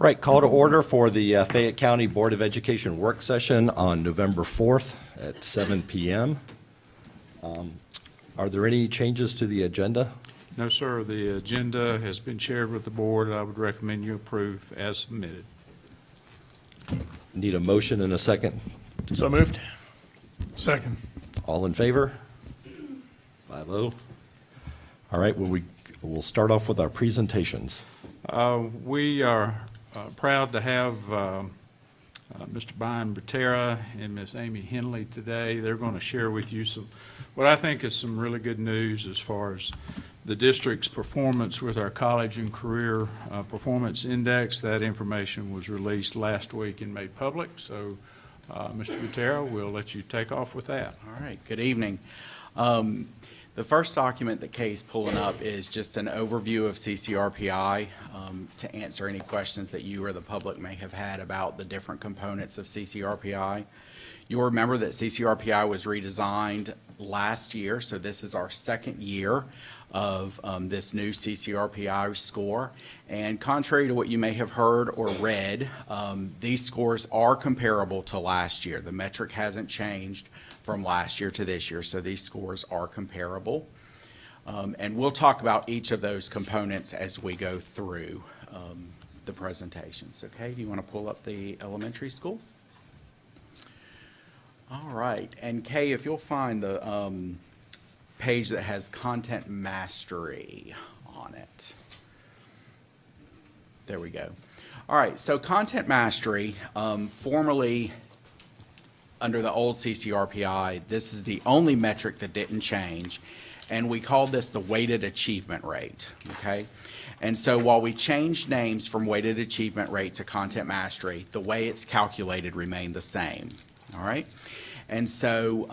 Right, call to order for the Fayette County Board of Education Work Session on November 4th at 7 p.m. Are there any changes to the agenda? No, sir. The agenda has been shared with the board. I would recommend you approve as submitted. Need a motion and a second. So moved. Second. All in favor? 5-0. All right, we'll start off with our presentations. We are proud to have Mr. Brian Butera and Ms. Amy Henley today. They're going to share with you what I think is some really good news as far as the district's performance with our college and career performance index. That information was released last week and made public. So, Mr. Butera, we'll let you take off with that. All right. Good evening. The first document that Kay's pulling up is just an overview of CCRPI to answer any questions that you or the public may have had about the different components of CCRPI. You'll remember that CCRPI was redesigned last year, so this is our second year of this new CCRPI score. And contrary to what you may have heard or read, these scores are comparable to last year. The metric hasn't changed from last year to this year, so these scores are comparable. And we'll talk about each of those components as we go through the presentations. Okay, do you want to pull up the elementary school? All right, and Kay, if you'll find the page that has content mastery on it. There we go. All right, so content mastery, formerly under the old CCRPI, this is the only metric that didn't change, and we called this the weighted achievement rate, okay? And so while we changed names from weighted achievement rate to content mastery, the way it's calculated remained the same, all right? And so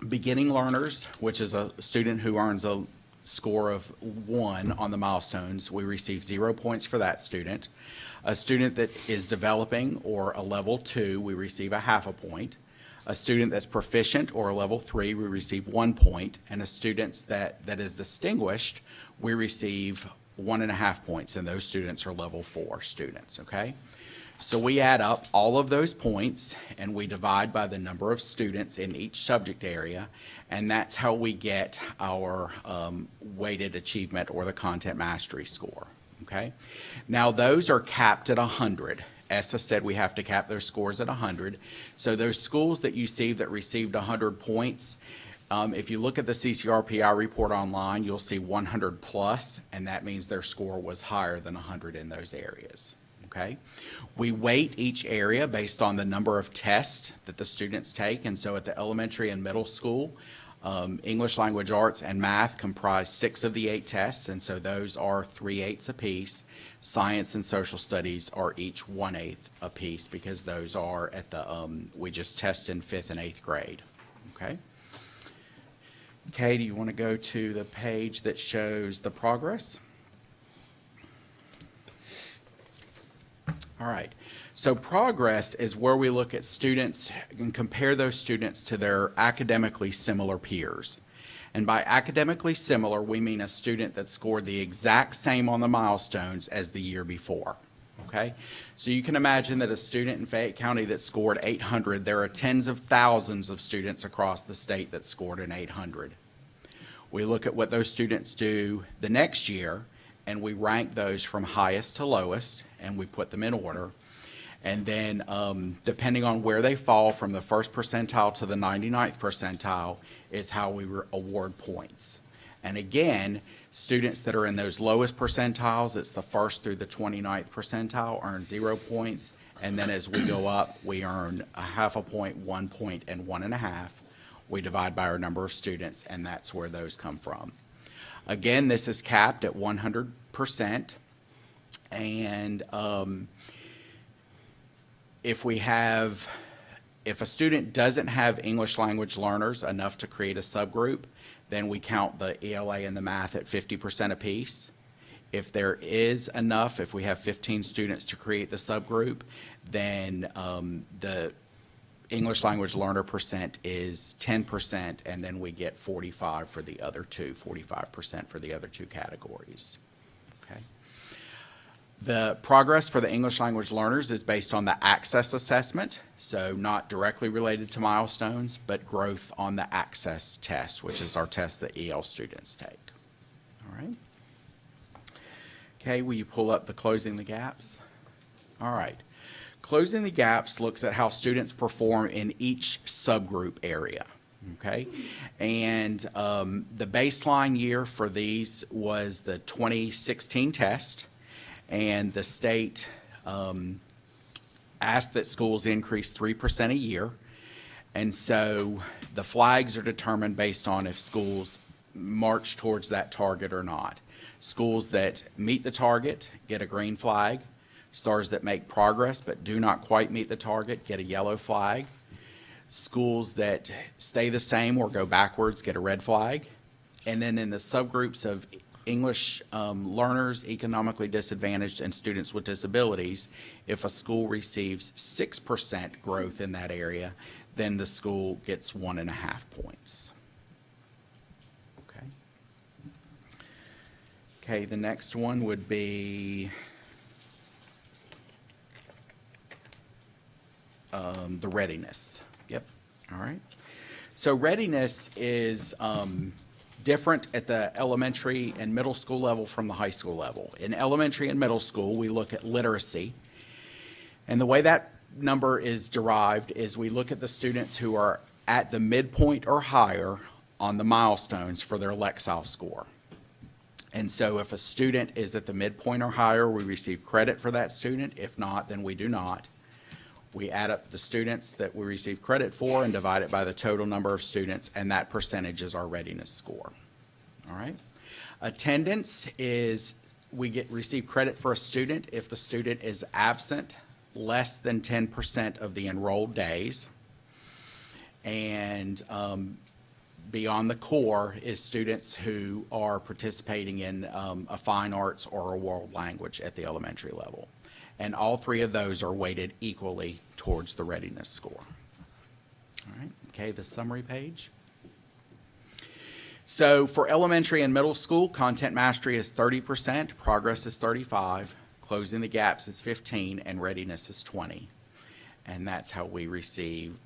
beginning learners, which is a student who earns a score of 1 on the milestones, we receive 0 points for that student. A student that is developing or a level 2, we receive a half a point. A student that's proficient or a level 3, we receive 1 point. And a student that is distinguished, we receive 1.5 points, and those students are level 4 students, okay? So we add up all of those points and we divide by the number of students in each subject area, and that's how we get our weighted achievement or the content mastery score, okay? Now those are capped at 100. ESSA said we have to cap their scores at 100. So those schools that you see that received 100 points, if you look at the CCRPI report online, you'll see 100 plus, and that means their score was higher than 100 in those areas, okay? We weight each area based on the number of tests that the students take, and so at the elementary and middle school, English language arts and math comprise 6 of the 8 tests, and so those are 3/8 apiece. Science and social studies are each 1/8 apiece, because those are at the, we just test in 5th and 8th grade, okay? Kay, do you want to go to the page that shows the progress? All right, so progress is where we look at students and compare those students to their academically similar peers. And by academically similar, we mean a student that scored the exact same on the milestones as the year before, okay? So you can imagine that a student in Fayette County that scored 800, there are tens of thousands of students across the state that scored an 800. We look at what those students do the next year, and we rank those from highest to lowest, and we put them in order. And then depending on where they fall from the 1st percentile to the 99th percentile is how we award points. And again, students that are in those lowest percentiles, it's the 1st through the 29th percentile, earn 0 points. And then as we go up, we earn a half a point, 1 point, and 1.5. We divide by our number of students, and that's where those come from. Again, this is capped at 100%, and if a student doesn't have English language learners enough to create a subgroup, then we count the ELA and the math at 50% apiece. If there is enough, if we have 15 students to create the subgroup, then the English language learner percent is 10%, and then we get 45 for the other two, 45% for the other two categories. Okay. The progress for the English language learners is based on the access assessment, so not directly related to milestones, but growth on the access test, which is our test that EL students take. All right. Okay, will you pull up the Closing the Gaps? All right. Closing the Gaps looks at how students perform in each subgroup area. Okay, and the baseline year for these was the 2016 test, and the state asked that schools increase 3% a year, and so the flags are determined based on if schools march towards that target or not. Schools that meet the target get a green flag. Stars that make progress but do not quite meet the target get a yellow flag. Schools that stay the same or go backwards get a red flag. And then in the subgroups of English learners, economically disadvantaged, and students with disabilities, if a school receives 6% growth in that area, then the school gets 1.5 points. Okay. Okay, the next one would be the readiness. Yep. All right. So readiness is different at the elementary and middle school level from the high school level. In elementary and middle school, we look at literacy. And the way that number is derived is we look at the students who are at the midpoint or higher on the milestones for their Lexile score. And so if a student is at the midpoint or higher, we receive credit for that student. If not, then we do not. We add up the students that we receive credit for and divide it by the total number of students, and that percentage is our readiness score. All right. Attendance is receive credit for a student if the student is absent less than 10% of the enrolled days. And beyond the core is students who are participating in a fine arts or a world language at the elementary level. And all three of those are weighted equally towards the readiness score. All right, okay, the summary page. So for elementary and middle school, content mastery is 30%, progress is 35%, closing the gaps is 15%, and readiness is 20%. And that's how we receive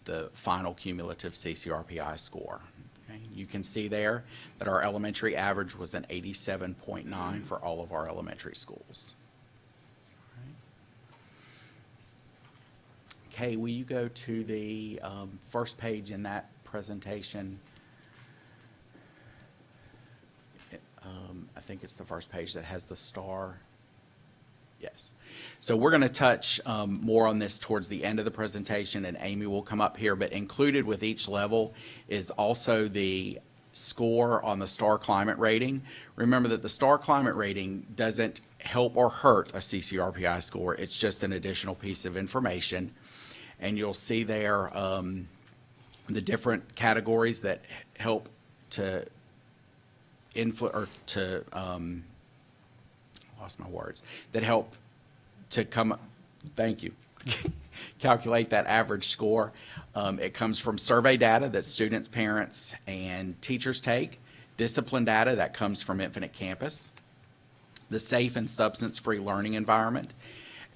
the final cumulative CCRPI score. Okay, you can see there that our elementary average was an 87.9 for all of our elementary schools. Okay, will you go to the first page in that presentation? I think it's the first page that has the star. Yes. So we're going to touch more on this towards the end of the presentation, and Amy will come up here, but included with each level is also the score on the STAR climate rating. Remember that the STAR climate rating doesn't help or hurt a CCRPI score. It's just an additional piece of information. And you'll see there the different categories that help to lost my words, that help to calculate that average score. It comes from survey data that students, parents, and teachers take, discipline data that comes from Infinite Campus, the safe and substance-free learning environment.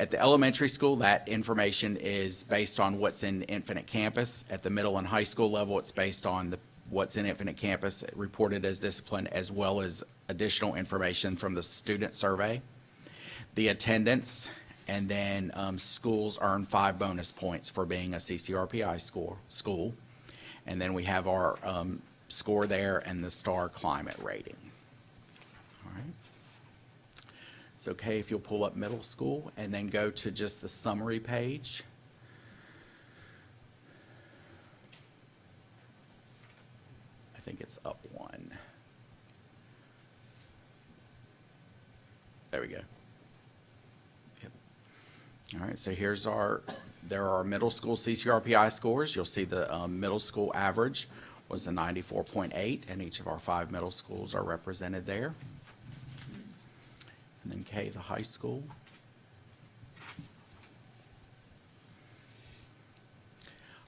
At the elementary school, that information is based on what's in Infinite Campus. At the middle and high school level, it's based on what's in Infinite Campus reported as discipline, as well as additional information from the student survey, the attendance, and then schools earn 5 bonus points for being a CCRPI school. And then we have our score there and the STAR climate rating. All right. It's okay if you'll pull up middle school and then go to just the summary page. I think it's up one. There we go. Yep. All right, so there are our middle school CCRPI scores. You'll see the middle school average was a 94.8, and each of our 5 middle schools are represented there. And then K, the high school.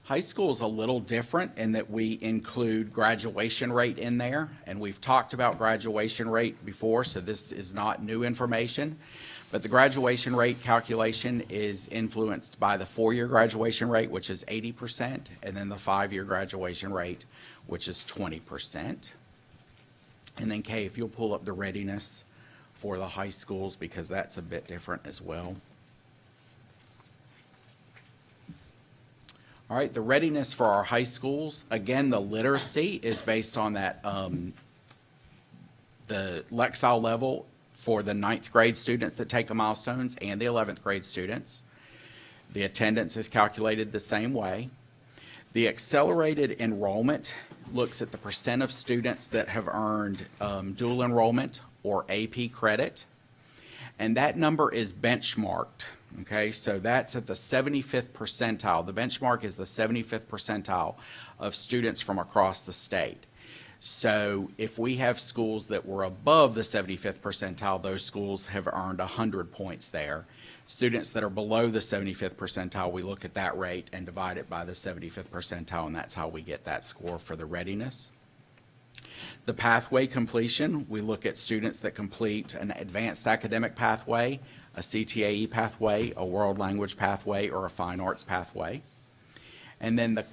High school is a little different in that we include graduation rate in there, and we've talked about graduation rate before, so this is not new information. But the graduation rate calculation is influenced by the 4-year graduation rate, which is 80%, and then the 5-year graduation rate, which is 20%. And then Kay, if you'll pull up the readiness for the high schools, because that's a bit different as well. All right, the readiness for our high schools, again, the literacy is based on that, the Lexile level for the 9th grade students that take the milestones and the 11th grade students. The attendance is calculated the same way. The accelerated enrollment looks at the percent of students that have earned dual enrollment or AP credit, and that number is benchmarked. Okay, so that's at the 75th percentile. The benchmark is the 75th percentile of students from across the state. So if we have schools that were above the 75th percentile, those schools have earned 100 points there. Students that are below the 75th percentile, we look at that rate and divide it by the 75th percentile, and that's how we get that score for the readiness. The pathway completion, we look at students that complete an advanced academic pathway, a CTAE pathway, a world language pathway, or a fine arts pathway. And then the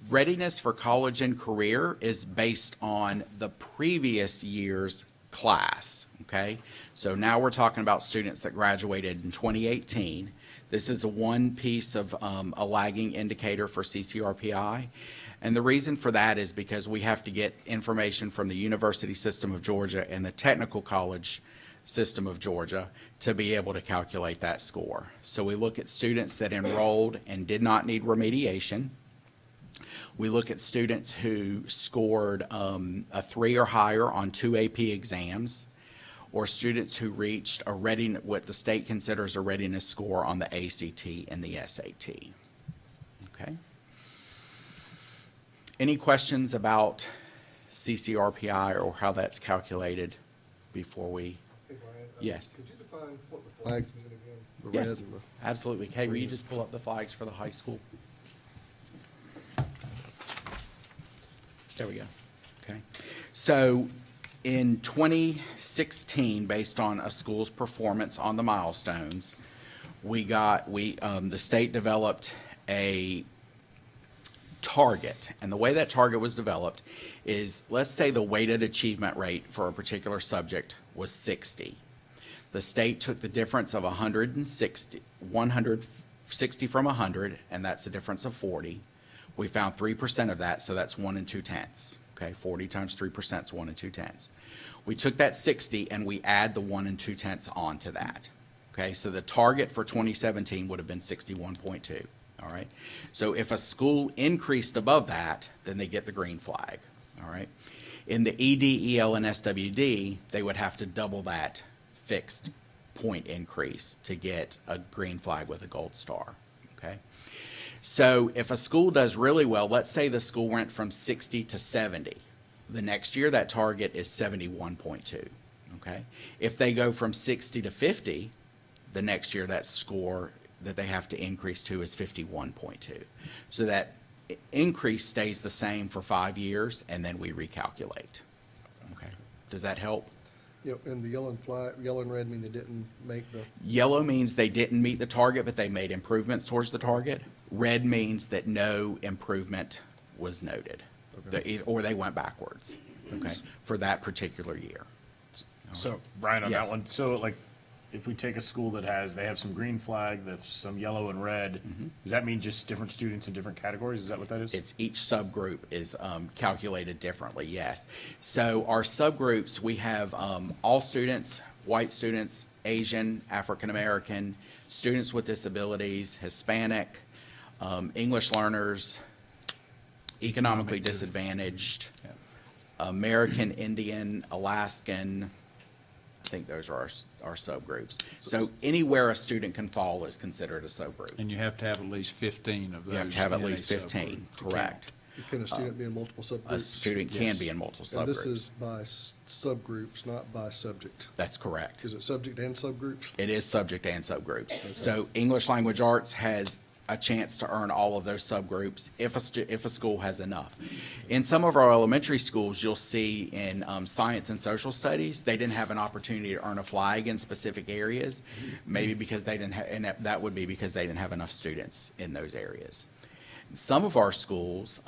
readiness for college and career is based on the previous year's class, okay? So now we're talking about students that graduated in 2018. This is one piece of a lagging indicator for CCRPI. And the reason for that is because we have to get information from the University System of Georgia and the Technical College System of Georgia to be able to calculate that score. So we look at students that enrolled and did not need remediation. We look at students who scored a 3 or higher on 2 AP exams, or students who reached a readiness, what the state considers a readiness score on the ACT and the SAT. Okay. Any questions about CCRPI or how that's calculated before we? Hey, Brian, Yes. Could you define what the flags mean again? The red Yes, and the. absolutely. Kay, will you just pull up the flags for the high school? There we go. Okay. So in 2016, based on a school's performance on the milestones, the state developed a target. And the way that target was developed is, let's say the weighted achievement rate for a particular subject was 60. The state took the difference of 160 from 100, and that's a difference of 40. We found 3% of that, so that's 1 2/10. Okay, 40 times 3% is 1 2/10. We took that 60 and we add the 1 2/10 onto that. Okay, so the target for 2017 would have been 61.2. All right, so if a school increased above that, then they get the green flag. All right, in the ED, EL, and SWD, they would have to double that fixed point increase to get a green flag with a gold star. Okay. So if a school does really well, let's say the school went from 60 to 70. The next year, that target is 71.2, okay? If they go from 60 to 50, the next year, that score that they have to increase to is 51.2. So that increase stays the same for 5 years, and then we recalculate. Okay, does that help? Yep, and the yellow and yellow and red mean they didn't make the, Yellow means they didn't meet the target, but they made improvements towards the target. Red means that no improvement was noted, or they went backwards, okay, for that particular year. So, Brian, on Yes. that one, so like, if we take a school that they have some green flag, there's some yellow and red, does that mean just different students in different categories? Is that what that is? It's each subgroup is calculated differently, yes. So our subgroups, we have all students, white students, Asian, African American, students with disabilities, Hispanic, English learners, economically disadvantaged, American Indian, Alaskan. I think those are our subgroups. So anywhere a student can fall is considered a subgroup. And you have to have at least 15 of those. You have to have at in a least 15, subgroup to correct. can a student be in multiple subgroups? A student can be in multiple And this subgroups. is by subgroups, not by subject. That's correct. Is it subject and subgroups? It is subject and subgroups. So English Language Arts has a chance to earn all of those subgroups if a school has enough. In some of our elementary schools, you'll see in science and social studies, they didn't have an opportunity to earn a flag in specific areas, maybe because they didn't and that would be because they didn't have enough students in those areas. Some of our schools,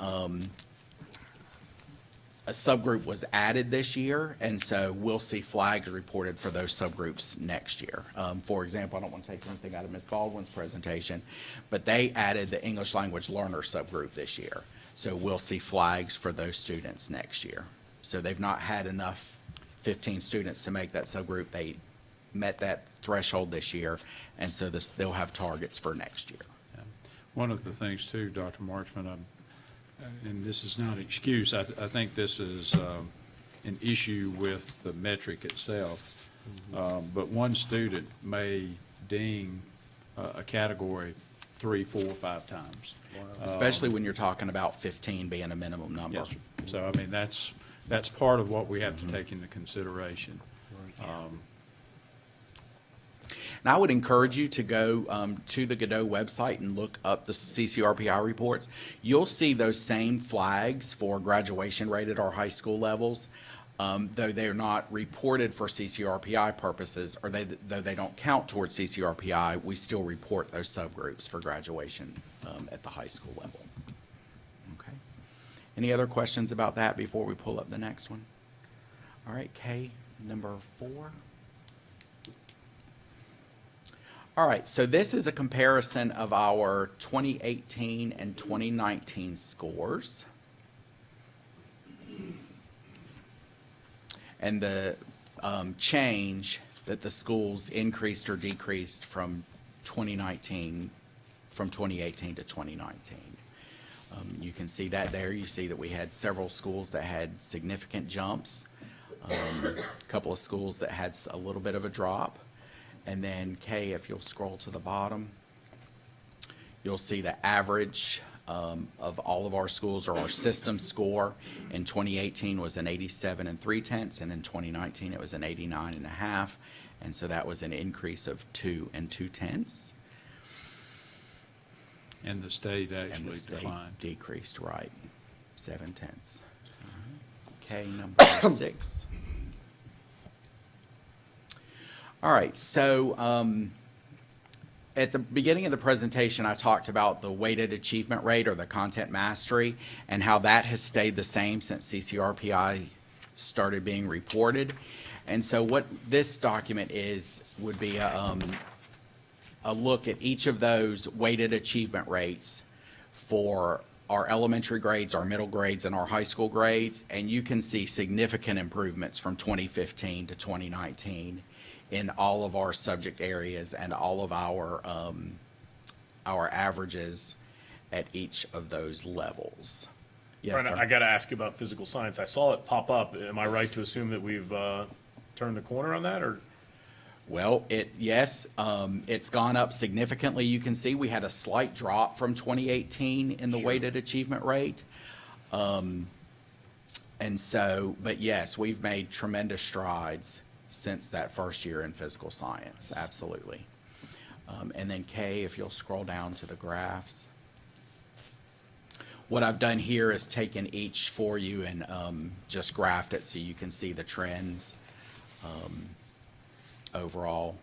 a subgroup was added this year, and so we'll see flags reported for those subgroups next year. For example, I don't want to take anything out of Ms. Baldwin's presentation, but they added the English language learner subgroup this year. So we'll see flags for those students next year. So they've not had enough 15 students to make that subgroup. They met that threshold this year, and so they'll have targets for next year. One of the things too, Dr. Marchman, and this is not an excuse, I think this is an issue with the metric itself. But one student may ding a category 3, 4, 5 times. Especially when you're talking about 15 being a minimum number. Yes, sir. So, I mean, that's part of what we have to take into consideration. And I would encourage you to go to the Godot website and look up the CCRPI reports. You'll see those same flags for graduation rate at our high school levels, though they're not reported for CCRPI purposes, or though they don't count towards CCRPI, we still report those subgroups for graduation at the high school level. Okay. Any other questions about that before we pull up the next one? All right, K, number 4. All right, so this is a comparison of our 2018 and 2019 scores. And the change that the schools increased or decreased from 2018 to 2019. You can see that there. You see that we had several schools that had significant jumps, a couple of schools that had a little bit of a drop. And then K, if you'll scroll to the bottom, you'll see the average of all of our schools, or our system score in 2018 was an 87 3/10, and in 2019 it was an 89 1/2, and so that was an increase of 2 2/10. And the state And actually the state declined. decreased, right, 7/10. Okay, number 6. All right, so at the beginning of the presentation, I talked about the weighted achievement rate, or the content mastery, and how that has stayed the same since CCRPI started being reported. And so what this document would be a look at each of those weighted achievement rates for our elementary grades, our middle grades, and our high school grades. And you can see significant improvements from 2015 to 2019 in all of our subject areas and all of our averages at each of those levels. Yes, Brian, sir. I got to ask you about physical science. I saw it pop up. Am I right to assume that we've turned the corner on that, or? Well, yes, it's gone up significantly. You can see we had a slight drop from 2018 in the Sure. weighted achievement rate. And so, but yes, we've made tremendous strides since that first year in physical science, absolutely. And then K, if you'll scroll down to the graphs. What I've done here is taken each for you and just graphed it so you can see the trends overall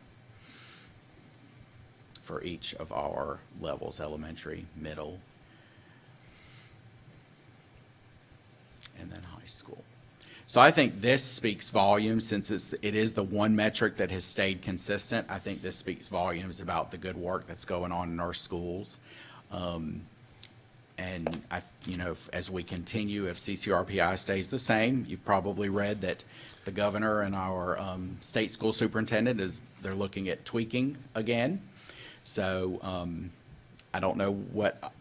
for each of our levels: elementary, middle, and then high school. So I think this speaks volumes, since it is the one metric that has stayed consistent. I think this speaks volumes about the good work that's going on in our schools. And as we continue, if CCRPI stays the same, you've probably read that the governor and our state school superintendent they're looking at tweaking again. So I don't know what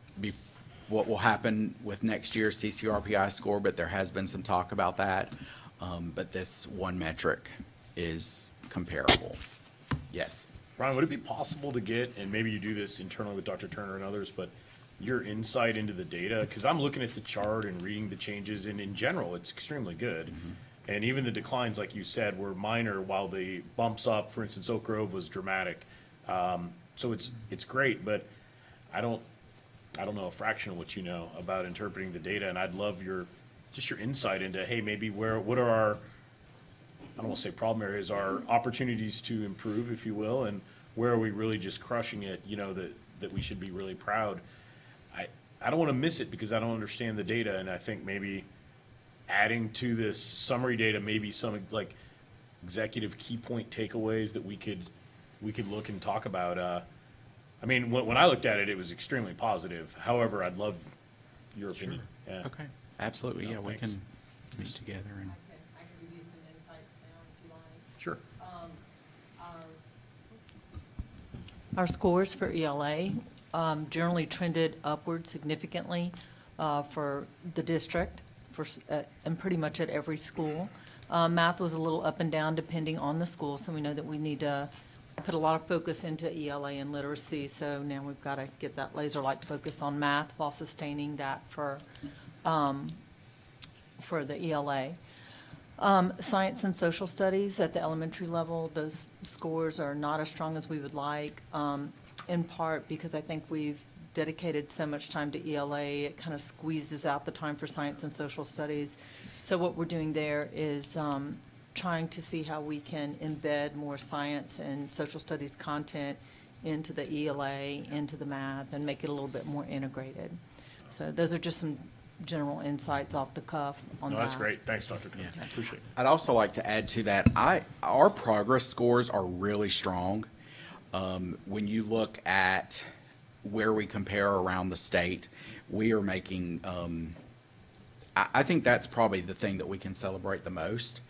will happen with next year's CCRPI score, but there has been some talk about that. But this one metric is comparable. Yes. Brian, would it be possible to get, and maybe you do this internally with Dr. Turner and others, but your insight into the data? Because I'm looking at the chart and reading the changes, and in general, it's extremely good. Mm-hmm. And even the declines, like you said, were minor, while the bumps up, for instance, Oak Grove was dramatic. So it's great, but I don't know a fraction of what you know about interpreting the data, and I'd love your insight into, hey, maybe what are our, I don't want to say problem areas, our opportunities to improve, if you will, and where are we really just crushing it, that we should be really proud. I don't want to miss it because I don't understand the data, and I think maybe adding to this summary data, maybe some like executive key point takeaways that we could look and talk about. I mean, when I looked at it, it was extremely positive. However, I'd love your opinion. Yeah. Okay, absolutely, No, yeah, we thanks. can meet together and. I can give you some insights now if you like. Sure. Our scores for ELA generally trended upward significantly for the district, and pretty much at every school. Math was a little up and down depending on the school, so we know that we need to put a lot of focus into ELA and literacy, so now we've got to get that laser-like focus on math while sustaining that for the ELA. Science and social studies at the elementary level, those scores are not as strong as we would like, in part because I think we've dedicated so much time to ELA, it kind of squeezes out the time for science and social studies. So what we're doing there is trying to see how we can embed more science and social studies content into the ELA, into the math, and make it a little bit more integrated. So those are just some general insights off the cuff on that. No, that's great. Thanks, Dr. Turner. I appreciate it. I'd also like to add to that, our progress scores are really strong. When you look at where we compare around the state, we are making, I think that's probably the thing that we can celebrate the most.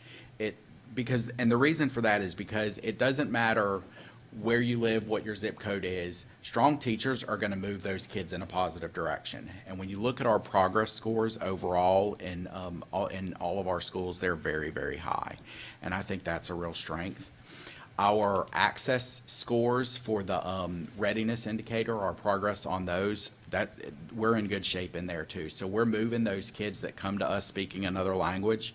And the reason for that is because it doesn't matter where you live, what your zip code is, strong teachers are going to move those kids in a positive direction. And when you look at our progress scores overall in all of our schools, they're very, very high. And I think that's a real strength. Our access scores for the readiness indicator, our progress on those, that we're in good shape in there too. So we're moving those kids that come to us speaking another language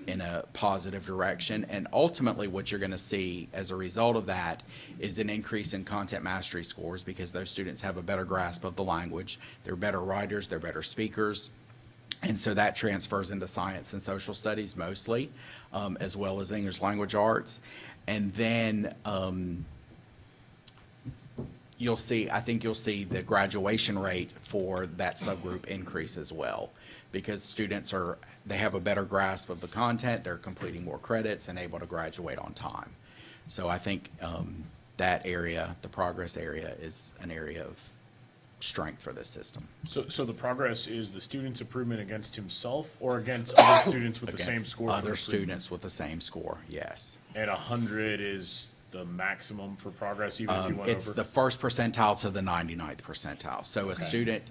in a positive direction. And ultimately what you're going to see as a result of that is an increase in content mastery scores because those students have a better grasp of the language. They're better writers, they're better speakers. And so that transfers into science and social studies mostly, as well as English language arts. And then I think you'll see the graduation rate for that subgroup increase as well, because students they have a better grasp of the content, they're completing more credits and able to graduate on time. So I think that area, the progress area, is an area of strength for this system. So the progress is the student's improvement against himself or against other students with the same Against score? for other the students with the same score, yes. And 100 is the maximum for progress, even if you went It's over? the first percentile to the 99th percentile. So a student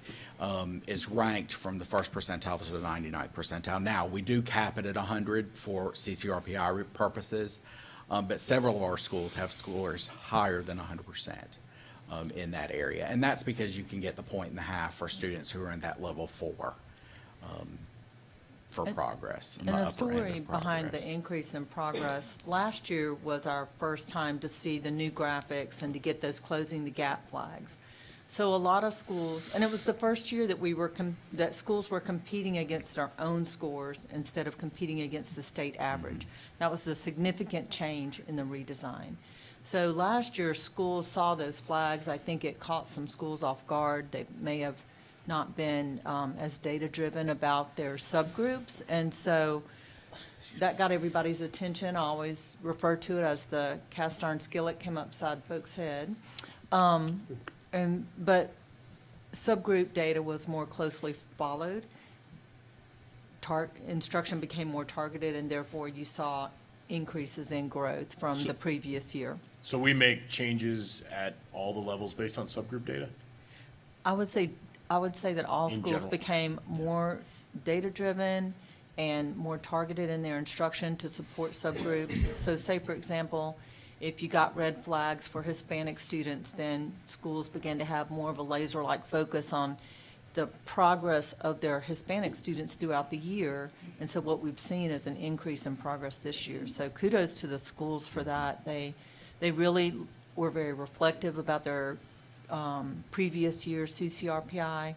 is ranked from the first percentile to the 99th percentile. Now, we do cap it at 100 for CCRPI purposes, but several of our schools have scores higher than 100%. In that area. And that's because you can get the 1.5 for students who are in that level 4 for progress. And the upper end story of behind progress. the increase in progress, last year was our first time to see the new graphics and to get those closing the gap flags. So a lot of schools, and it was the first year that that schools were competing against their own scores instead of competing against the state average. That was the significant change in the redesign. So last year, schools saw those flags. I think it caught some schools off guard. They may have not been as data-driven about their subgroups. And so that got everybody's attention. I always refer to it as the cast iron skillet came upside folks' head. But subgroup data was more closely followed. Instruction became more targeted, and therefore you saw increases in growth from the previous year. So we make changes at all the levels based on subgroup data? I would say that all In schools general. became more data-driven and more targeted in their instruction to support subgroups. So say, for example, if you got red flags for Hispanic students, then schools began to have more of a laser-like focus on the progress of their Hispanic students throughout the year. And so what we've seen is an increase in progress this year. So kudos to the schools for that. They really were very reflective about their previous year's CCRPI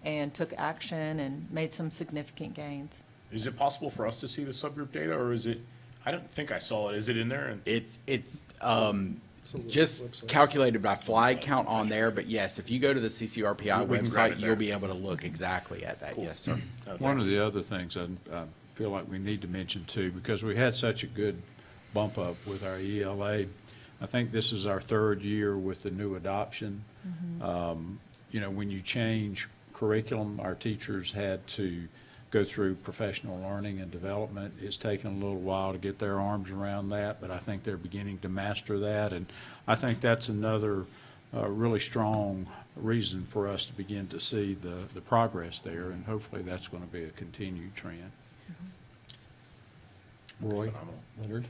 and took action and made some significant gains. Is it possible for us to see the subgroup data, or is it, I don't think I saw it. Is it in there? It's It's on the just website. calculated by flag count on there, but yes, if you go to the CCRPI We can grab it website, there. you'll be able to look exactly at that, Cool. yes, sir. One of the other things I feel like we need to mention too, because we had such a good bump up with our ELA, I think this is our third year with the new adoption. You know, when you change curriculum, our teachers had to go through professional learning and development. It's taken a little while to get their arms around that, but I think they're beginning to master that. And I think that's another really strong reason for us to begin to see the progress there, and hopefully that's going to be a continued trend. Roy, Phenomenal. Leonard?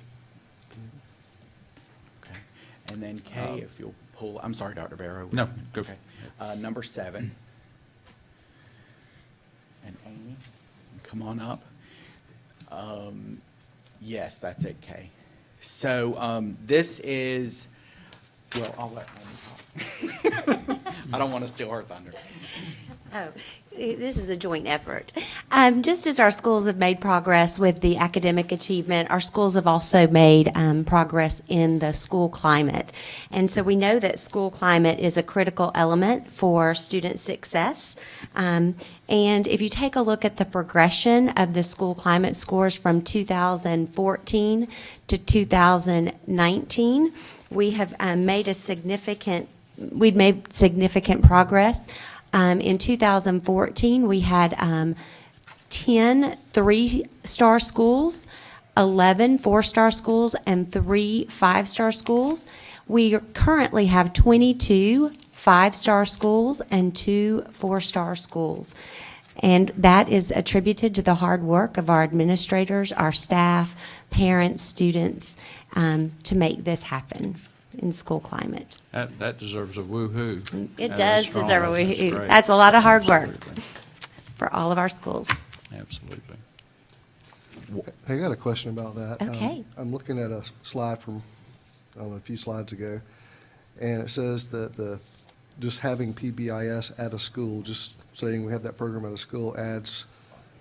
Okay. And then Kay, if you'll pull, I'm sorry, Dr. Barrow. No, go. Okay. Number 7. And Amy, come on up. Yes, that's it, Kay. So this is, well, I'll let Amy talk. I don't want to steal her thunder. Oh, this is a joint effort. Just as our schools have made progress with the academic achievement, our schools have also made progress in the school climate. And so we know that school climate is a critical element for student success. And if you take a look at the progression of the school climate scores from 2014 to 2019, we have made significant progress. In 2014, we had 10 3-star schools, 11 4-star schools, and 3 5-star schools. We currently have 22 5-star schools and 2 4-star schools. And that is attributed to the hard work of our administrators, our staff, parents, students, to make this happen in school climate. That deserves a woo-hoo. It That does is strong. deserve a That's woo-hoo. great. That's a lot of hard work Absolutely. for all of our schools. Absolutely. I got a question about that. Okay. I'm looking at a slide from, I don't know, a few slides ago, and it says that just having PBIS at a school, just saying we have that program at a school adds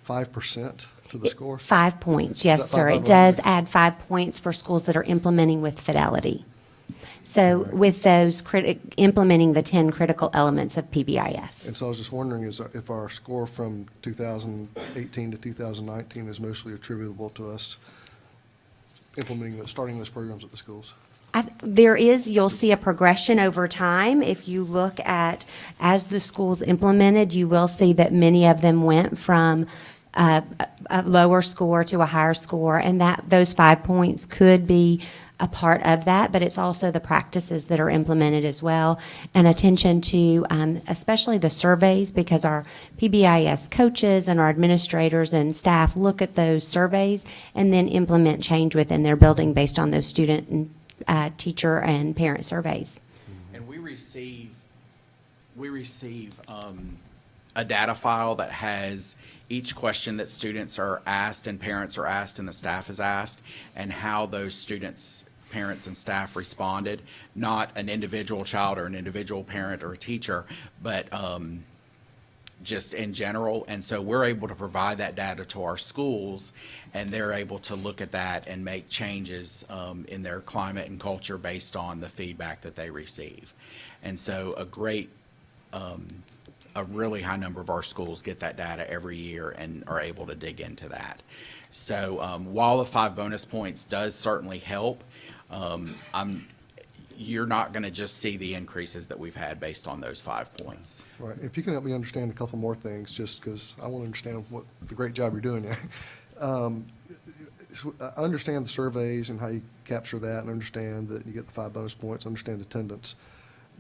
5% to the score? 5 points, yes, Is that sir. 5 It does add 5 points for schools that are implementing with fidelity. So Right. with those implementing the 10 critical elements of And PBIS. so I was just wondering if our score from 2018 to 2019 is mostly attributable to us starting those programs at the schools? You'll see a progression over time. If you look at, as the schools implemented, you will see that many of them went from a lower score to a higher score, and those 5 points could be a part of that, but it's also the practices that are implemented as well, and attention to especially the surveys, because our PBIS coaches and our administrators and staff look at those surveys and then implement change within their building based on those student and teacher and parent surveys. And we receive a data file that has each question that students are asked and parents are asked and the staff is asked, and how those students, parents, and staff responded. Not an individual child or an individual parent or a teacher, but just in general. And so we're able to provide that data to our schools, and they're able to look at that and make changes in their climate and culture based on the feedback that they receive. And so a really high number of our schools get that data every year and are able to dig into that. So while the 5 bonus points does certainly help, you're not going to just see the increases that we've had based on those 5 points. Right. If you can help me understand a couple more things, just because I want to understand what the great job you're doing there. I understand the surveys and how you capture that, and understand that you get the 5 bonus points, understand attendance.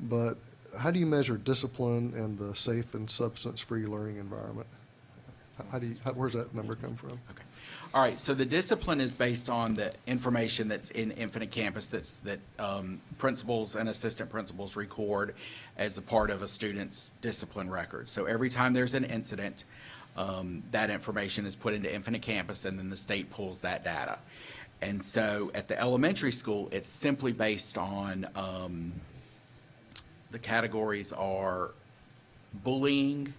But how do you measure discipline and the safe and substance-free learning environment? Where's that number come from? Okay. All right, so the discipline is based on the information that's in Infinite Campus that principals and assistant principals record as a part of a student's discipline record. So every time there's an incident, that information is put into Infinite Campus, and then the state pulls that data. And so at the elementary school, it's simply based on The categories are bullying,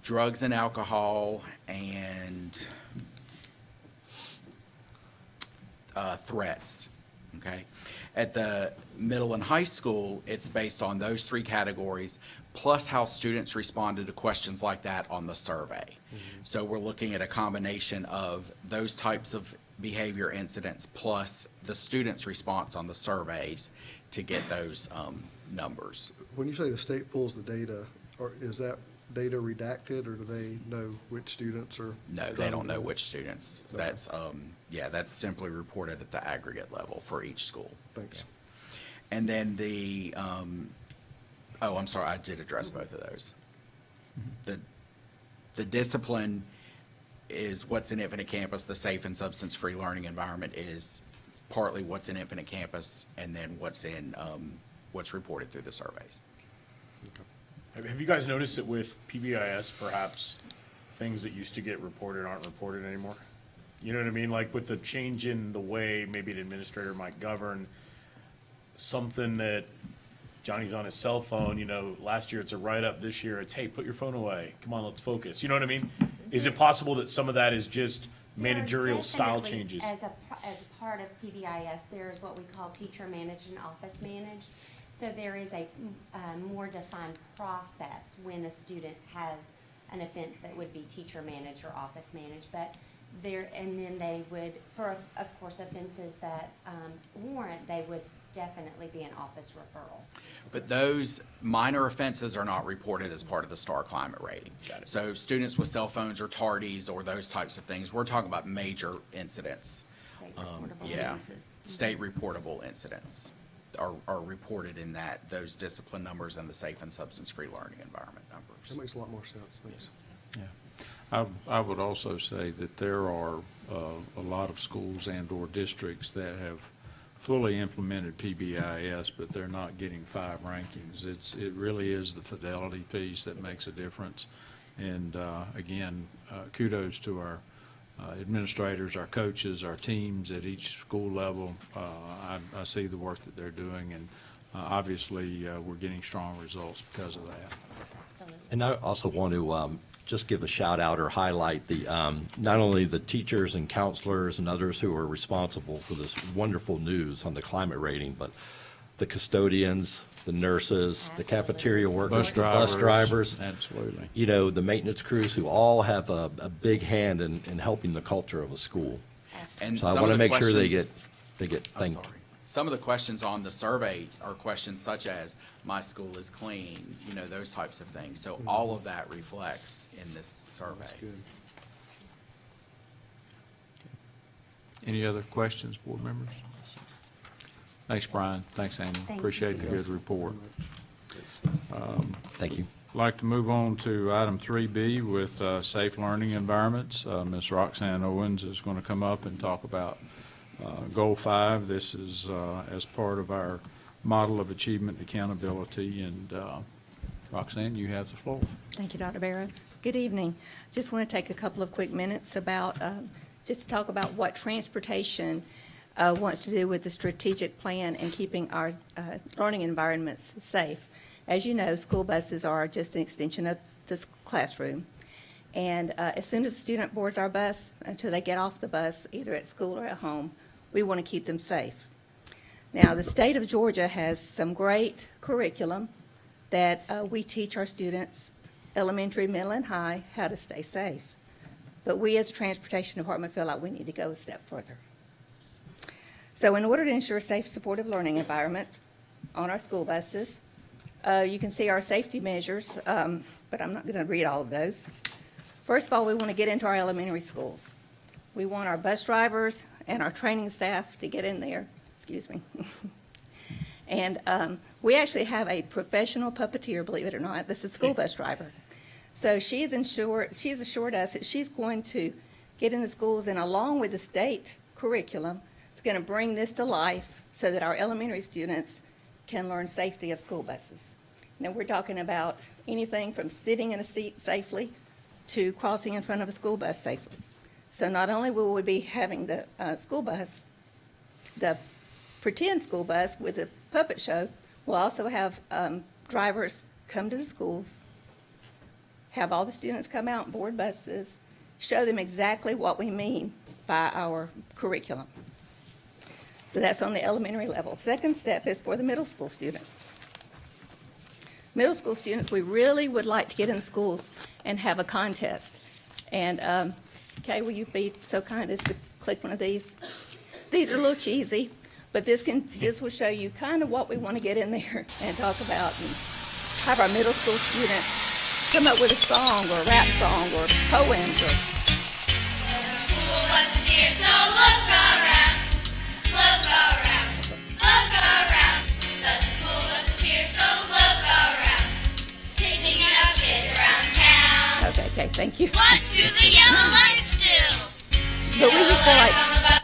drugs and alcohol, and threats, okay? At the middle and high school, it's based on those three categories, plus how students responded to questions like that on the survey. So we're looking at a combination of those types of behavior incidents plus the students' response on the surveys to get those numbers. When you say the state pulls the data, or is that data redacted, or do they know which students are? No, they don't know which students. That's, that's simply reported at the aggregate level for each school. Thanks. And then I'm sorry, I did address both of those. The discipline is what's in Infinite Campus. The safe and substance-free learning environment is partly what's in Infinite Campus, and then what's reported through the surveys. Have you guys noticed that with PBIS, perhaps things that used to get reported aren't reported anymore? You know what I mean? Like with the change in the way maybe an administrator might govern something that Johnny's on his cell phone, last year it's a write-up, this year it's, hey, put your phone away. Come on, let's focus. You know what I mean? Is it possible that some of that is just managerial style changes? As a part of PBIS, there is what we call teacher managed and office managed. So there is a more defined process when a student has an offense that would be teacher managed or office managed. But and then they would, for of course offenses that warrant, they would definitely be an office referral. But those minor offenses are not reported as part of the STAR climate rating. Got it. So students with cell phones or tardies or those types of things, we're talking about major incidents. State reportable Yeah, offenses. state reportable incidents are reported in those discipline numbers and the safe and substance-free learning environment That numbers. makes a lot more sense. Thanks. I would also say that there are a lot of schools and/or districts that have fully implemented PBIS, but they're not getting 5 rankings. It really is the fidelity piece that makes a difference. And again, kudos to our administrators, our coaches, our teams at each school level. I see the work that they're doing, and obviously we're getting strong results because of that. Absolutely. And I also want to just give a shout out or highlight the not only the teachers and counselors and others who are responsible for this wonderful news on the climate rating, but the custodians, the nurses, the cafeteria workers, the bus drivers, Absolutely. the maintenance crews who all have a big hand in helping the culture of a school. And So I some want of to the make sure they questions- get I'm thanked. sorry. Some of the questions on the survey are questions such as, my school is clean, those types of things. So all of that reflects in this survey. That's good. Any other questions, board members? Thanks, Brian. Thanks, Amy. Thank Appreciate the you. good report. Thank you. I'd like to move on to item 3B with safe learning environments. Ms. Roxanne Owens is going to come up and talk about Goal 5. This is as part of our model of achievement and accountability. And Roxanne, you have the floor. Thank you, Dr. Barrett. Good evening. Just want to take a couple of quick minutes about, just to talk about what transportation wants to do with the strategic plan and keeping our learning environments safe. As you know, school buses are just an extension of this classroom. And as soon as a student boards our bus, until they get off the bus, either at school or at home, we want to keep them safe. Now, the state of Georgia has some great curriculum that we teach our students, elementary, middle, and high, how to stay safe. But we as a transportation department feel like we need to go a step further. So in order to ensure safe, supportive learning environment on our school buses, you can see our safety measures, but I'm not going to read all of those. First of all, we want to get into our elementary schools. We want our bus drivers and our training staff to get in there. Excuse me. And we actually have a professional puppeteer, believe it or not. This is a school bus driver. So she's assured us that she's going to get in the schools, and along with the state curriculum, it's going to bring this to life so that our elementary students can learn safety of school buses. Now, we're talking about anything from sitting in a seat safely to crossing in front of a school bus safely. So not only will we be having the school bus, the pretend school bus with a puppet show, we'll also have drivers come to the schools, have all the students come out and board buses, show them exactly what we mean by our curriculum. So that's on the elementary level. Second step is for the middle school students. Middle school students, we really would like to get in schools and have a contest. And, Kay, will you be so kind as to click one of these? These are a little cheesy, but this will show you kind of what we want to get in there and talk about, and have our middle school students come up with a song or a rap song or poems or. School bus is here, so look around, look around, look around. The school bus is here, so look around, picking up kids around town. Okay, thank you. What do the yellow lights do? But we just feel like Lights on the bus.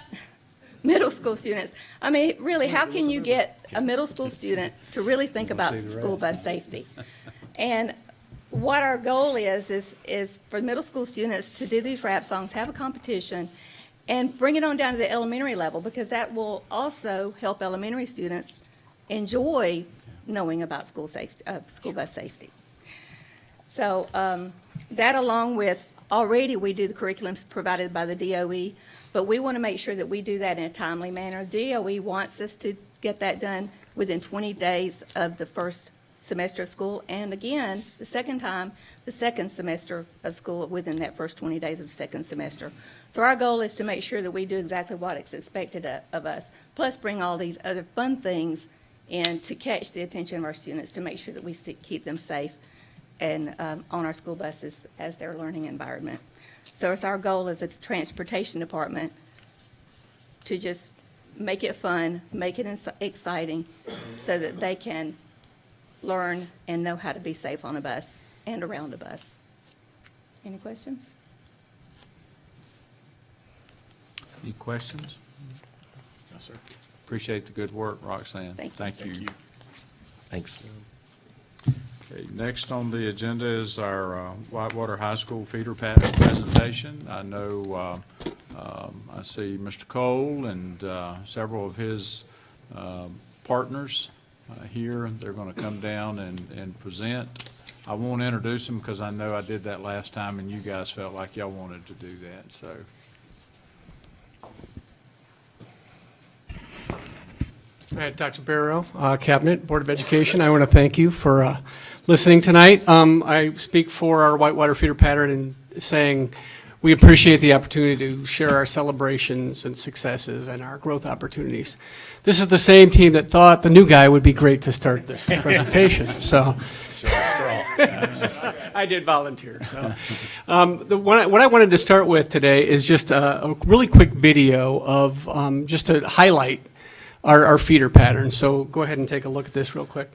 middle school students. I mean, really, how can you get a middle school student to really think about school bus safety? And what our goal is for middle school students to do these rap songs, have a competition, and bring it on down to the elementary level, because that will also help elementary students enjoy knowing about school bus safety. So that, along with, already we do the curriculums provided by the DOE, but we want to make sure that we do that in a timely manner. DOE wants us to get that done within 20 days of the first semester of school, and again, the second semester of school within that first 20 days of the second semester. So our goal is to make sure that we do exactly what is expected of us, plus bring all these other fun things in to catch the attention of our students, to make sure that we keep them safe and on our school buses as their learning environment. So it's our goal as a transportation department to just make it fun, make it exciting, so that they can learn and know how to be safe on a bus and around a bus. Any questions? Any questions? No, sir. Appreciate the good work, Roxanne. Thank you. Thank you. Thanks. Okay, next on the agenda is our Whitewater High School feeder pattern presentation. I know, I see Mr. Cole and several of his partners here. They're going to come down and present. I won't introduce them because I know I did that last time and you guys felt like y'all wanted to do that, so. All right, Dr. Barrow, Cabinet, Board of Education, I want to thank you for listening tonight. I speak for our Whitewater feeder pattern in saying we appreciate the opportunity to share our celebrations and successes and our growth opportunities. This is the same team that thought the new guy would be great to start this presentation, so. I did volunteer, so. What I wanted to start with today is just a really quick video of just to highlight our feeder pattern. So go ahead and take a look at this real quick.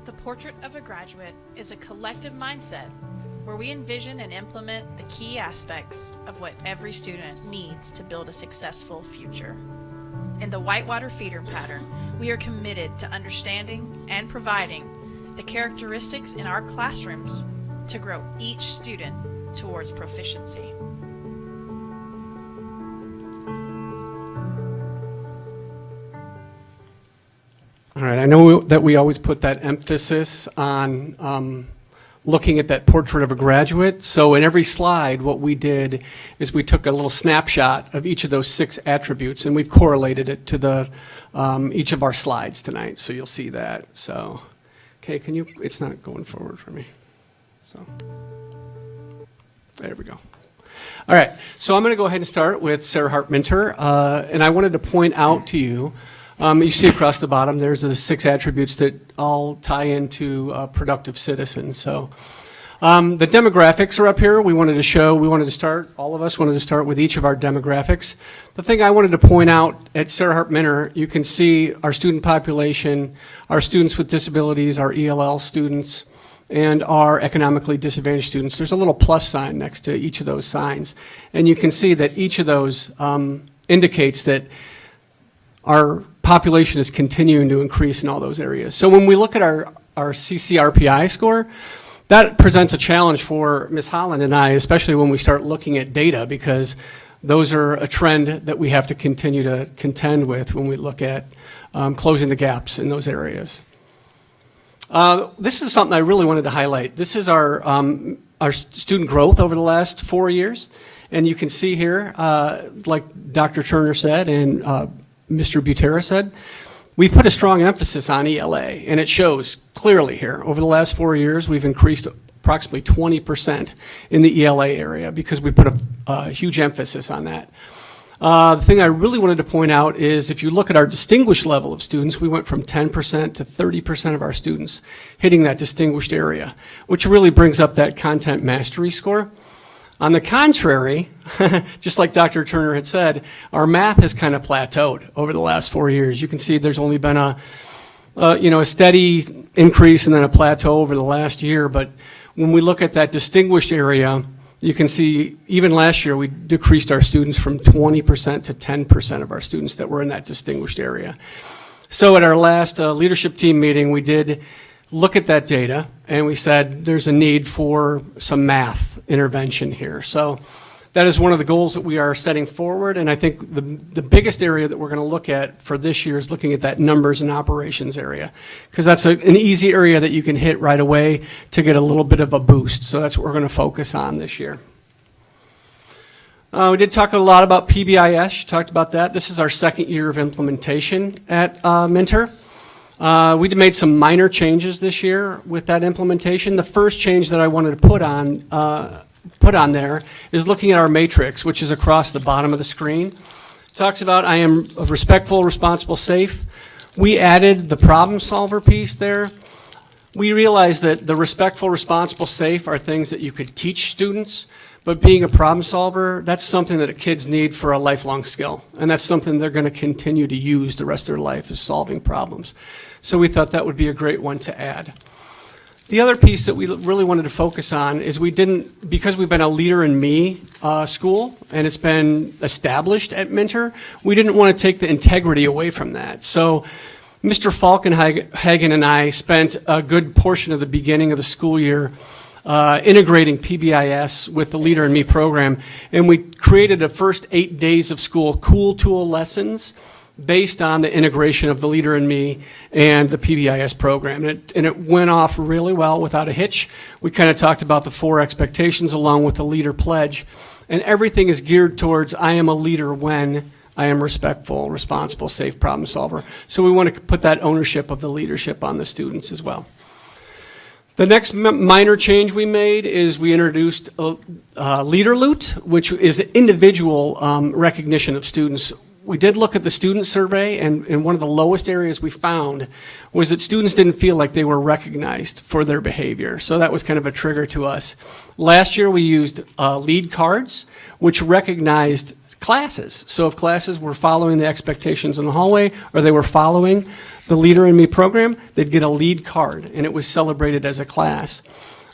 The Portrait of a Graduate is a collective mindset where we envision and implement the key aspects of what every student needs to build a successful future. In the Whitewater feeder pattern, we are committed to understanding and providing the characteristics in our classrooms to grow each student towards proficiency. All right, I know that we always put that emphasis on looking at that portrait of a graduate. So in every slide, what we did is we took a little snapshot of each of those 6 attributes, and we've correlated it to the each of our slides tonight. So you'll see that. So, okay, can you? It's not going forward for me. So there we go. All right, so I'm going to go ahead and start with Sarah Hart-Minter, and I wanted to point out to you. You see across the bottom, there's the 6 attributes that all tie into a productive citizen. So the demographics are up here. All of us wanted to start with each of our demographics. The thing I wanted to point out at Sarah Hart-Minter, you can see our student population, our students with disabilities, our ELL students, and our economically disadvantaged students. There's a little plus sign next to each of those signs. And you can see that each of those indicates that our population is continuing to increase in all those areas. So when we look at our CCRPI score, that presents a challenge for Ms. Holland and I, especially when we start looking at data, because those are a trend that we have to continue to contend with when we look at closing the gaps in those areas. This is something I really wanted to highlight. This is our student growth over the last 4 years. And you can see here, like Dr. Turner said and Mr. Butera said, we've put a strong emphasis on ELA, and it shows clearly here. Over the last 4 years, we've increased approximately 20% in the ELA area because we put a huge emphasis on that. The thing I really wanted to point out is if you look at our distinguished level of students, we went from 10% to 30% of our students hitting that distinguished area, which really brings up that content mastery score. On the contrary, just like Dr. Turner had said, our math has kind of plateaued over the last 4 years. You can see there's only been a steady increase and then a plateau over the last year. But when we look at that distinguished area, you can see even last year we decreased our students from 20% to 10% of our students that were in that distinguished area. So at our last leadership team meeting, we did look at that data and we said there's a need for some math intervention here. So that is one of the goals that we are setting forward, and I think the biggest area that we're going to look at for this year is looking at that numbers and operations area, because that's an easy area that you can hit right away to get a little bit of a boost. So that's what we're going to focus on this year. We did talk a lot about Pbis. You talked about that. This is our second year of implementation at Minter. We made some minor changes this year with that implementation. The first change that I wanted to put on there is looking at our matrix, which is across the bottom of the screen. It talks about I am respectful, responsible, safe. We added the problem solver piece there. We realized that the respectful, responsible, safe are things that you could teach students, but being a problem solver, that's something that kids need for a lifelong skill, and that's something they're going to continue to use the rest of their life is solving problems. So we thought that would be a great one to add. The other piece that we really wanted to focus on is because we've been a Leader in Me school and it's been established at Minter, we didn't want to take the integrity away from that. So Mr. Falkenhagen and I spent a good portion of the beginning of the school year integrating Pbis with the Leader in Me program, and we created the first 8 days of school Cool Tool lessons based on the integration of the Leader in Me and the Pbis program. And it went off really well without a hitch. We kind of talked about the 4 expectations along with the leader pledge. And everything is geared towards I am a leader when I am respectful, responsible, safe problem solver. So we want to put that ownership of the leadership on the students as well. The next minor change we made is we introduced Leader Loot, which is individual recognition of students. We did look at the student survey, and one of the lowest areas we found was that students didn't feel like they were recognized for their behavior. So that was kind of a trigger to us. Last year we used lead cards, which recognized classes. So if classes were following the expectations in the hallway or they were following the Leader in Me program, they'd get a lead card, and it was celebrated as a class.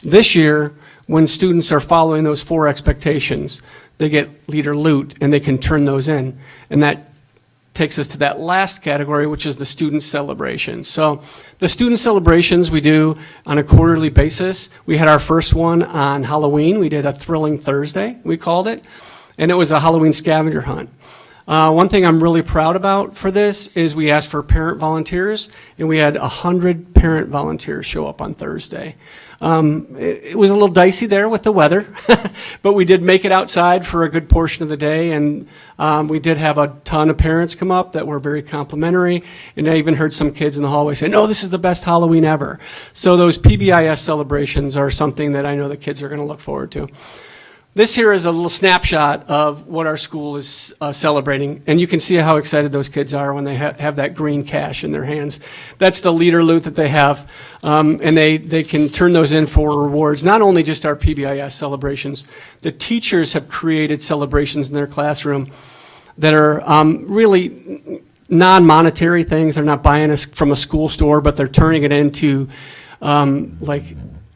This year, when students are following those 4 expectations, they get Leader Loot, and they can turn those in. And that takes us to that last category, which is the student celebration. So the student celebrations we do on a quarterly basis. We had our first one on Halloween. We did a Thrilling Thursday, we called it, and it was a Halloween scavenger hunt. One thing I'm really proud about for this is we asked for parent volunteers, and we had 100 parent volunteers show up on Thursday. It was a little dicey there with the weather, but we did make it outside for a good portion of the day, and we did have a ton of parents come up that were very complimentary, and I even heard some kids in the hallway say, "No, this is the best Halloween ever." So those Pbis celebrations are something that I know the kids are going to look forward to. This here is a little snapshot of what our school is celebrating, and you can see how excited those kids are when they have that green cash in their hands. That's the Leader Loot that they have, and they can turn those in for rewards, not only just our Pbis celebrations. The teachers have created celebrations in their classroom that are really non-monetary things. They're not buying us from a school store, but they're turning it into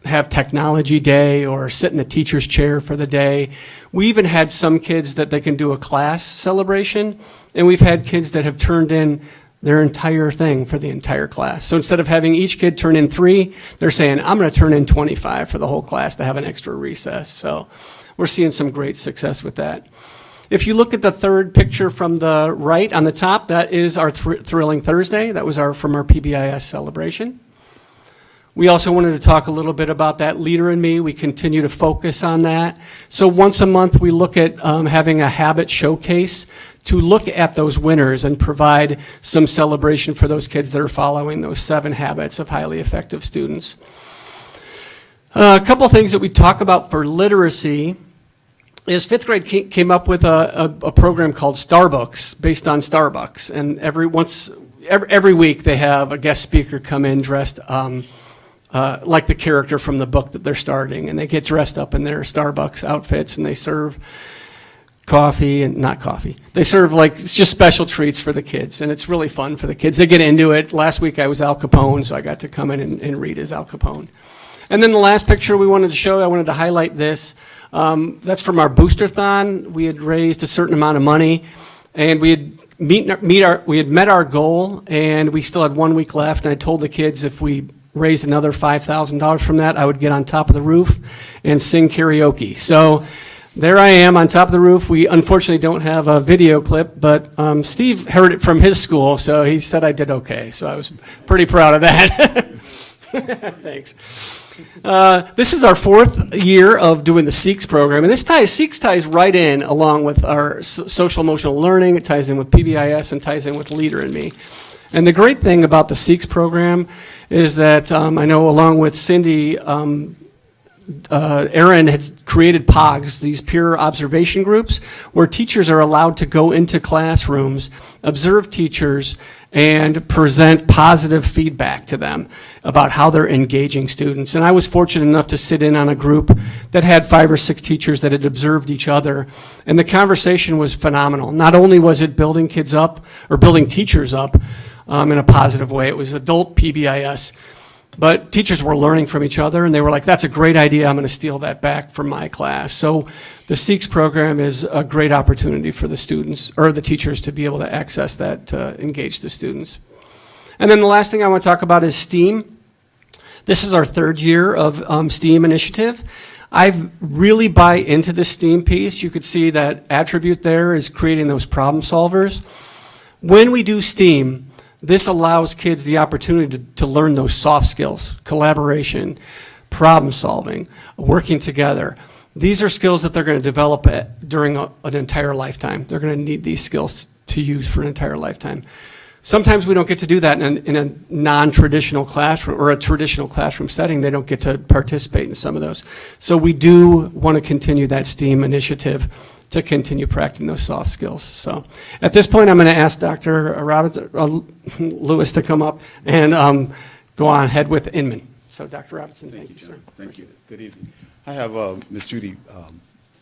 have technology day or sit in the teacher's chair for the day. We even had some kids that they can do a class celebration, and we've had kids that have turned in their entire thing for the entire class. So instead of having each kid turn in 3, they're saying, I'm going to turn in 25 for the whole class to have an extra recess. So we're seeing some great success with that. If you look at the third picture from the right on the top, that is our Thrilling Thursday. That was from our Pbis celebration. We also wanted to talk a little bit about that Leader in Me. We continue to focus on that. So once a month, we look at having a habit showcase to look at those winners and provide some celebration for those kids that are following those 7 habits of highly effective students. A couple things that we talk about for literacy is 5th grade came up with a program called Starbooks, based on Starbucks. And every week they have a guest speaker come in dressed like the character from the book that they're starting. And they get dressed up in their Starbucks outfits and they serve coffee and not coffee. They serve it's just special treats for the kids. And it's really fun for the kids. They get into it. Last week I was Al Capone, so I got to come in and read as Al Capone. And then the last picture we wanted to show, I wanted to highlight this. That's from our Boosterthon. We had raised a certain amount of money, and we had met our goal, and we still had 1 week left. And I told the kids if we raised another $5,000 from that, I would get on top of the roof and sing karaoke. So there I am on top of the roof. We unfortunately don't have a video clip, but Steve heard it from his school, so he said I did okay. So I was pretty proud of that. Thanks. This is our 4th year of doing the SEEKS program, and SEEKS ties right in along with our social emotional learning. It ties in with Pbis and ties in with Leader in Me. And the great thing about the SEEKS program is that I know along with Cindy, Aaron has created POGs, these peer observation groups, where teachers are allowed to go into classrooms, observe teachers, and present positive feedback to them about how they're engaging students. And I was fortunate enough to sit in on a group that had 5 or 6 teachers that had observed each other, and the conversation was phenomenal. Not only was it building kids up, or building teachers up in a positive way, it was adult Pbis, but teachers were learning from each other, and they were like, that's a great idea, I'm going to steal that back from my class. So the SEEKS program is a great opportunity for the students, or the teachers, to be able to access that, to engage the students. And then the last thing I want to talk about is STEAM. This is our 3rd year of STEAM initiative. I really buy into the STEAM piece. You could see that attribute there is creating those problem solvers. When we do STEAM, this allows kids the opportunity to learn those soft skills, collaboration, problem solving, working together. These are skills that they're going to develop during an entire lifetime. They're going to need these skills to use for an entire lifetime. Sometimes we don't get to do that in a non-traditional classroom or a traditional classroom setting. They don't get to participate in some of those. So we do want to continue that STEAM initiative to continue practicing those soft skills. So at this point, I'm going to ask Dr. Lewis to come up and go on ahead with Inman. So Dr. Robinson, thank you, sir. Thank you. Good evening. I have Ms. Judy,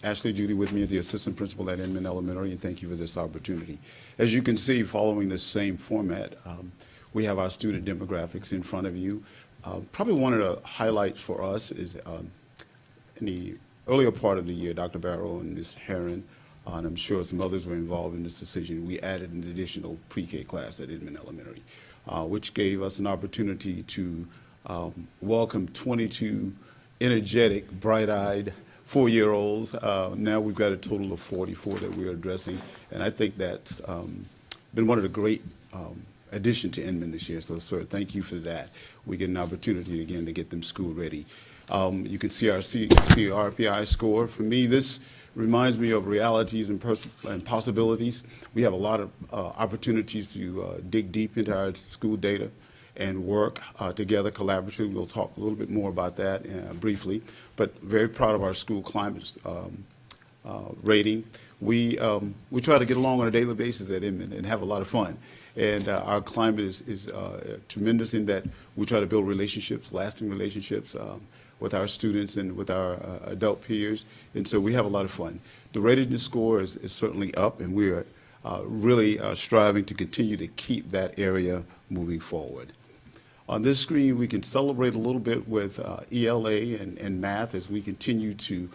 Ashley Judy with me, the assistant principal at Inman Elementary, and thank you for this opportunity. As you can see, following this same format, we have our student demographics in front of you. Probably one of the highlights for us is in the earlier part of the year, Dr. Barrow and Ms. Herron, and I'm sure some others were involved in this decision, we added an additional pre-K class at Inman Elementary, which gave us an opportunity to welcome 22 energetic, bright-eyed 4-year-olds. Now we've got a total of 44 that we're addressing, and I think that's been one of the great addition to Inman this year. So, sir, thank you for that. We get an opportunity again to get them school ready. You can see our RPI score. For me, this reminds me of realities and possibilities. We have a lot of opportunities to dig deep into our school data and work together collaboratively. We'll talk a little bit more about that briefly, but very proud of our school climate rating. We try to get along on a daily basis at Inman and have a lot of fun. And our climate is tremendous in that we try to build relationships, lasting relationships with our students and with our adult peers. And so we have a lot of fun. The readiness score is certainly up, and we are really striving to continue to keep that area moving forward. On this screen, we can celebrate a little bit with ELA and math as we continue to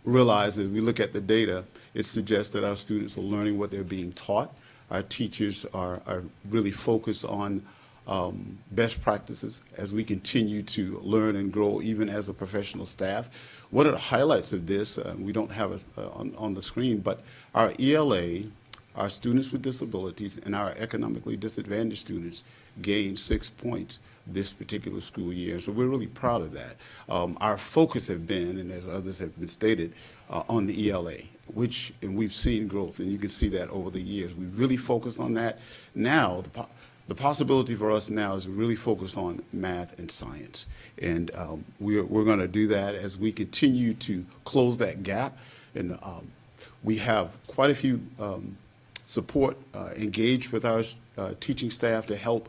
realize, as we look at the data, it suggests that our students are learning what they're being taught. Our teachers are really focused on best practices as we continue to learn and grow even as a professional staff. One of the highlights of this, we don't have it on the screen, but our ELA, our students with disabilities, and our economically disadvantaged students gained 6 points this particular school year. So we're really proud of that. Our focus have been, and as others have been stated, on the ELA, and we've seen growth, and you can see that over the years. We really focused on that. Now, the possibility for us now is to really focus on math and science. And we're going to do that as we continue to close that gap. And we have quite a few support engaged with our teaching staff to help,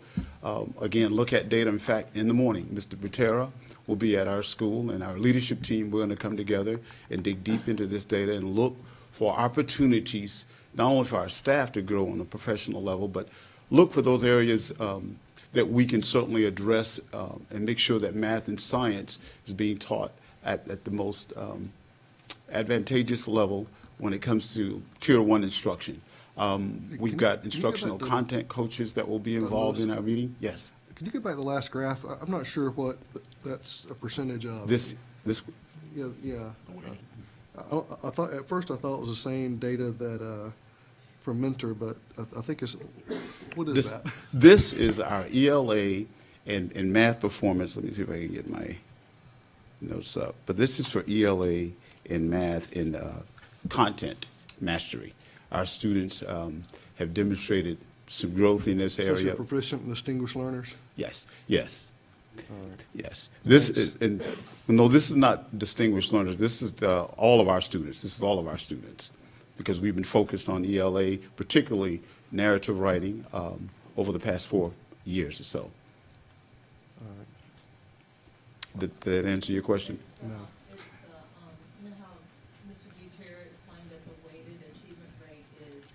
again, look at data. In fact, in the morning, Mr. Butera will be at our school, and our leadership team, we're going to come together and dig deep into this data and look for opportunities, not only for our staff to grow on a professional level, but look for those areas that we can certainly address and make sure that math and science is being taught at the most advantageous level when it comes to Tier 1 instruction. We've got instructional content coaches that will be involved in our meeting. Yes. Can you go back to the last graph? I'm not sure what that's a percentage of. This. Yeah. I thought, at first I thought it was the same data that, from Mentor, but I think it's, what is that? This is our ELA and math performance. Let me see if I can get my notes up. But this is for ELA in math and content mastery. Our students have demonstrated some growth in this area. Especially proficient and distinguished learners? Yes. Yes. This is, and no, this is not distinguished learners. This is all of our students. This is all of our students, because we've been focused on ELA, particularly narrative writing, over the past 4 years or so. Did that answer your question? No. It's, you know how Mr. Butera explained that the weighted achievement rate is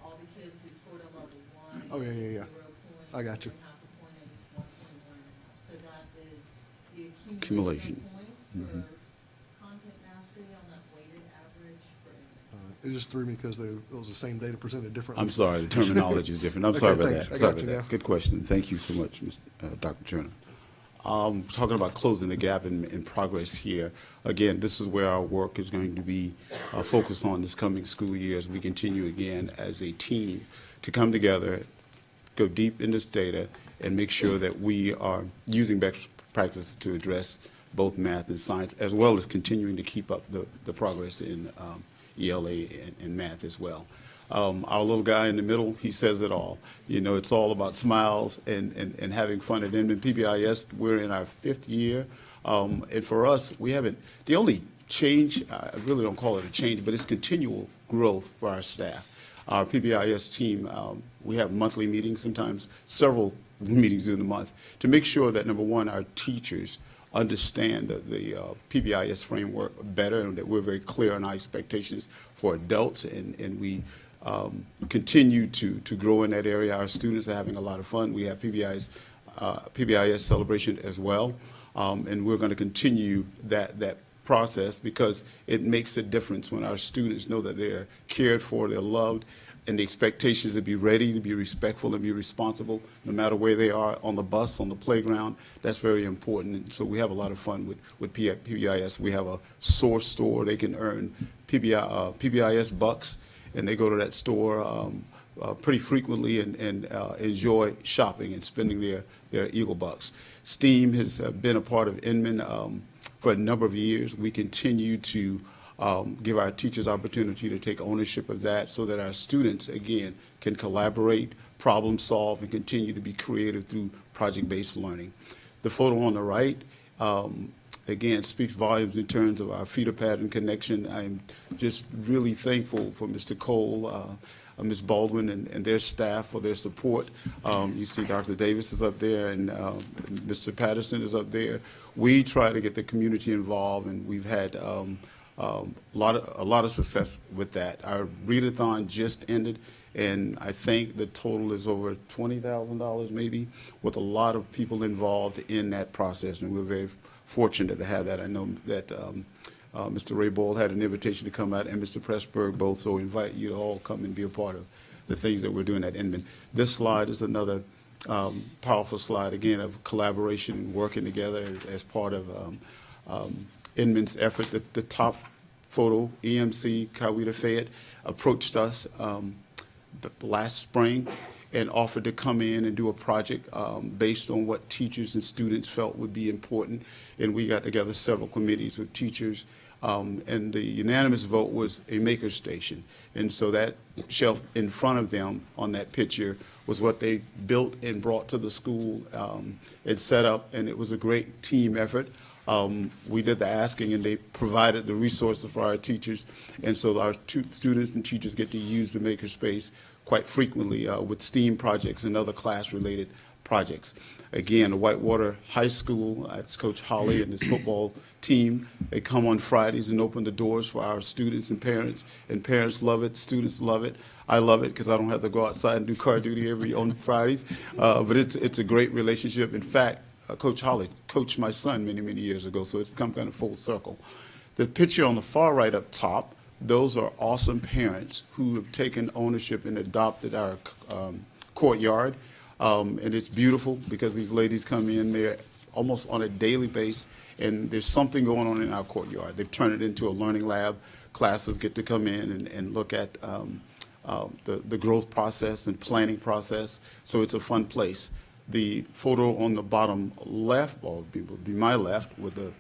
all the kids who scored a level 1. Oh, yeah. 0 points, I got you. 1.5 a point, and 1.1 and a half. So that is the Accumulation. accumulation of points for content mastery on that weighted average for everything. It just threw me because it was the same data presented differently. I'm sorry, the terminology is different. I'm Okay, sorry about thanks. that. I Sorry got about you that. now. Good question. Thank you so much, Dr. Turner. Talking about closing the gap in progress here. Again, this is where our work is going to be focused on this coming school year as we continue again as a team to come together, go deep in this data, and make sure that we are using best practices to address both math and science, as well as continuing to keep up the progress in ELA and math as well. Our little guy in the middle, he says it all. You know, it's all about smiles and having fun at Inman. PBIS, we're in our 5th year. And for us, we haven't, the only change, I really don't call it a change, but it's continual growth for our staff. Our PBIS team, we have monthly meetings, sometimes several meetings during the month, to make sure that, number one, our teachers understand the PBIS framework better, and that we're very clear on our expectations for adults, and we continue to grow in that area. Our students are having a lot of fun. We have PBIS celebration as well, and we're going to continue that process, because it makes a difference when our students know that they're cared for, they're loved, and the expectations to be ready, to be respectful, and be responsible, no matter where they are, on the bus, on the playground. That's very important. And so we have a lot of fun with PBIS. We have a source store. They can earn PBIS bucks, and they go to that store pretty frequently and enjoy shopping and spending their Eagle bucks. STEAM has been a part of Inman for a number of years. We continue to give our teachers opportunity to take ownership of that, so that our students, again, can collaborate, problem solve, and continue to be creative through project-based learning. The photo on the right, again, speaks volumes in terms of our feeder pattern connection. I'm just really thankful for Mr. Cole, Ms. Baldwin, and their staff for their support. You see Dr. Davis is up there, and Mr. Patterson is up there. We try to get the community involved, and we've had a lot of success with that. Our readathon just ended, and I think the total is over $20,000 maybe, with a lot of people involved in that process, and we're very fortunate to have that. I know that Mr. Ray Bold had an invitation to come out, and Mr. Pressburg both, so we invite you to all come and be a part of the things that we're doing at Inman. This slide is another Powerful slide, again, of collaboration and working together as part of Inman's effort. The top photo, EMC, Coweta Fayette, approached us last spring and offered to come in and do a project based on what teachers and students felt would be important. And we got together several committees with teachers, and the unanimous vote was a maker station. And so that shelf in front of them on that picture was what they built and brought to the school and set up, and it was a great team effort. We did the asking, and they provided the resources for our teachers, and so our students and teachers get to use the makerspace quite frequently with STEAM projects and other class-related projects. Again, the Whitewater High School, it's Coach Holly and his football team. They come on Fridays and open the doors for our students and parents love it, students love it. I love it because I don't have to go outside and do car duty on Fridays, but it's a great relationship. In fact, Coach Holly coached my son many, many years ago, so it's come kind of full circle. The picture on the far right up top, those are awesome parents who have taken ownership and adopted our courtyard. And it's beautiful because these ladies come in there almost on a daily basis, and there's something going on in our courtyard. They've turned it into a learning lab. Classes get to come in and look at the growth process and planning process, so it's a fun place. The photo on the bottom left, or would be my left, with the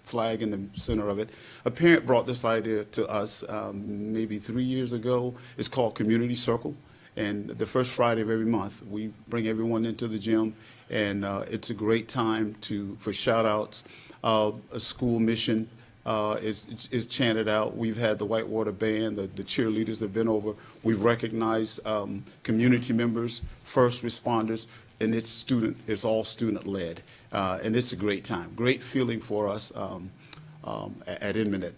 flag in the center of it, a parent brought this idea to us maybe 3 years ago. It's called Community Circle. And the first Friday of every month, we bring everyone into the gym, and it's a great time for shout-outs. A school mission is chanted out. We've had the Whitewater Band, the cheerleaders have been over. We've recognized community members, first responders, and it's all student-led. And it's a great time, great feeling for us at Inman.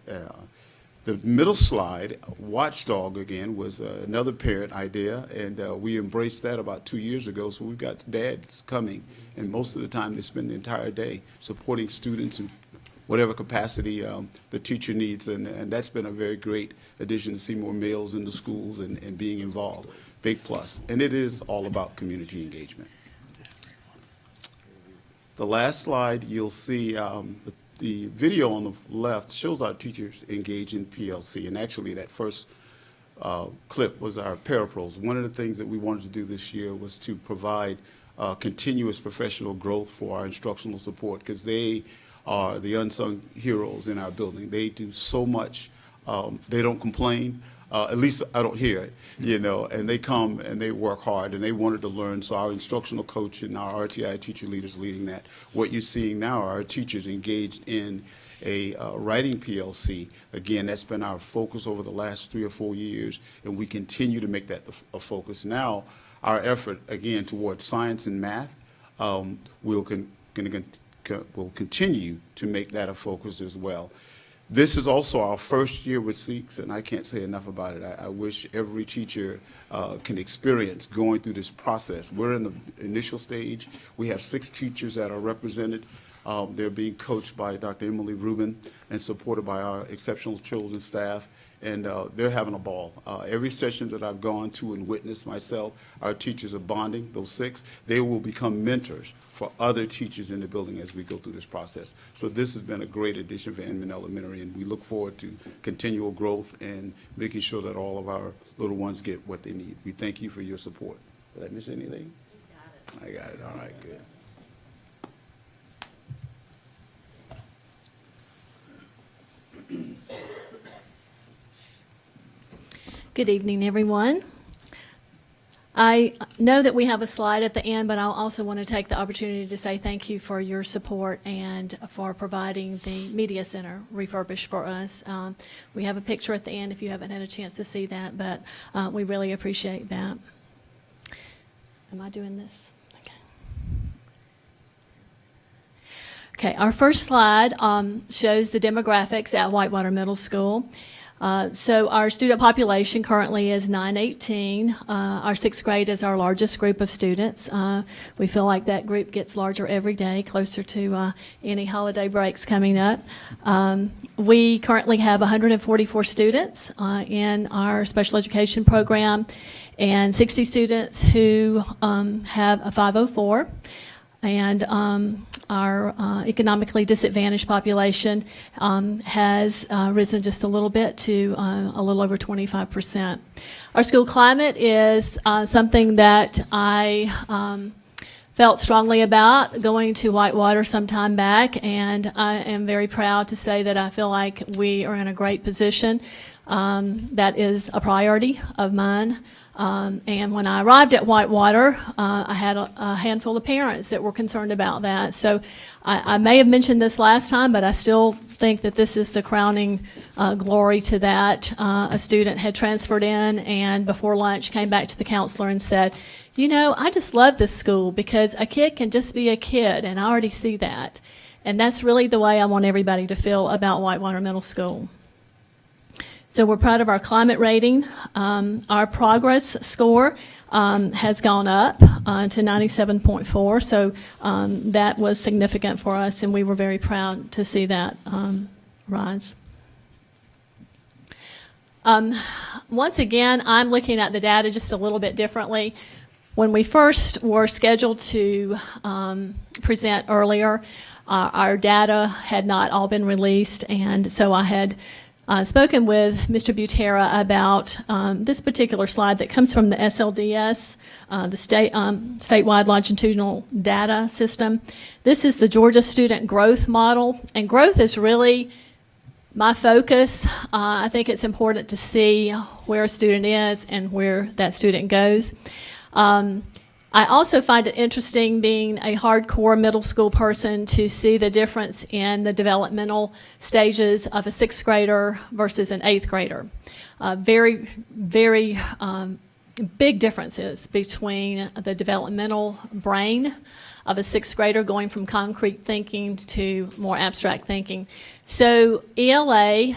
The middle slide, Watchdog, again, was another parent idea, and we embraced that about 2 years ago. So we've got dads coming, and most of the time they spend the entire day supporting students in whatever capacity the teacher needs, and that's been a very great addition to see more males in the schools and being involved. Big plus. And it is all about community engagement. The last slide, you'll see the video on the left shows our teachers engage in PLC, and actually that first clip was our parapros. One of the things that we wanted to do this year was to provide continuous professional growth for our instructional support, because they are the unsung heroes in our building. They do so much. They don't complain. At least I don't hear it, and they come and they work hard, and they wanted to learn. So our instructional coach and our RTI teacher leaders leading that. What you're seeing now are our teachers engaged in a writing PLC. Again, that's been our focus over the last 3 or 4 years, and we continue to make that a focus. Now, our effort, again, towards science and math, we'll continue to make that a focus as well. This is also our first year with SEEKS, and I can't say enough about it. I wish every teacher can experience going through this process. We're in the initial stage. We have 6 teachers that are represented. They're being coached by Dr. Emily Rubin and supported by our exceptional children staff, and they're having a ball. Every session that I've gone to and witnessed myself, our teachers are bonding, those 6. They will become mentors for other teachers in the building as we go through this process. So this has been a great addition for Inman Elementary, and we look forward to continual growth and making sure that all of our little ones get what they need. We thank you for your support. Did I miss anything? I got it. All right, good. Good evening, everyone. I know that we have a slide at the end, but I also want to take the opportunity to say thank you for your support and for providing the Media Center refurbished for us. We have a picture at the end if you haven't had a chance to see that, but we really appreciate that. Am I doing this? Okay, our first slide shows the demographics at Whitewater Middle School. So our student population currently is 918. Our sixth grade is our largest group of students. We feel like that group gets larger every day, closer to any holiday breaks coming up. We currently have 144 students in our special education program and 60 students who have a 504. And our economically disadvantaged population has risen just a little bit to a little over 25%. Our school climate is something that I felt strongly about going to Whitewater some time back, and I am very proud to say that I feel like we are in a great position. That is a priority of mine. And when I arrived at Whitewater, I had a handful of parents that were concerned about that. So I may have mentioned this last time, but I still think that this is the crowning glory to that. A student had transferred in and before lunch came back to the counselor and said, you know, I just love this school because a kid can just be a kid, and I already see that. And that's really the way I want everybody to feel about Whitewater Middle School. So we're proud of our climate rating. Our progress score has gone up to 97.4, so that was significant for us, and we were very proud to see that rise. Once again, I'm looking at the data just a little bit differently. When we first were scheduled to present earlier, our data had not all been released, and so I had spoken with Mr. Butera about this particular slide that comes from the SLDS, the statewide longitudinal data system. This is the Georgia Student Growth Model, and growth is really my focus. I think it's important to see where a student is and where that student goes. I also find it interesting, being a hardcore middle school person, to see the difference in the developmental stages of a sixth grader versus an eighth grader. Very, very big differences between the developmental brain of a sixth grader going from concrete thinking to more abstract thinking. So ELA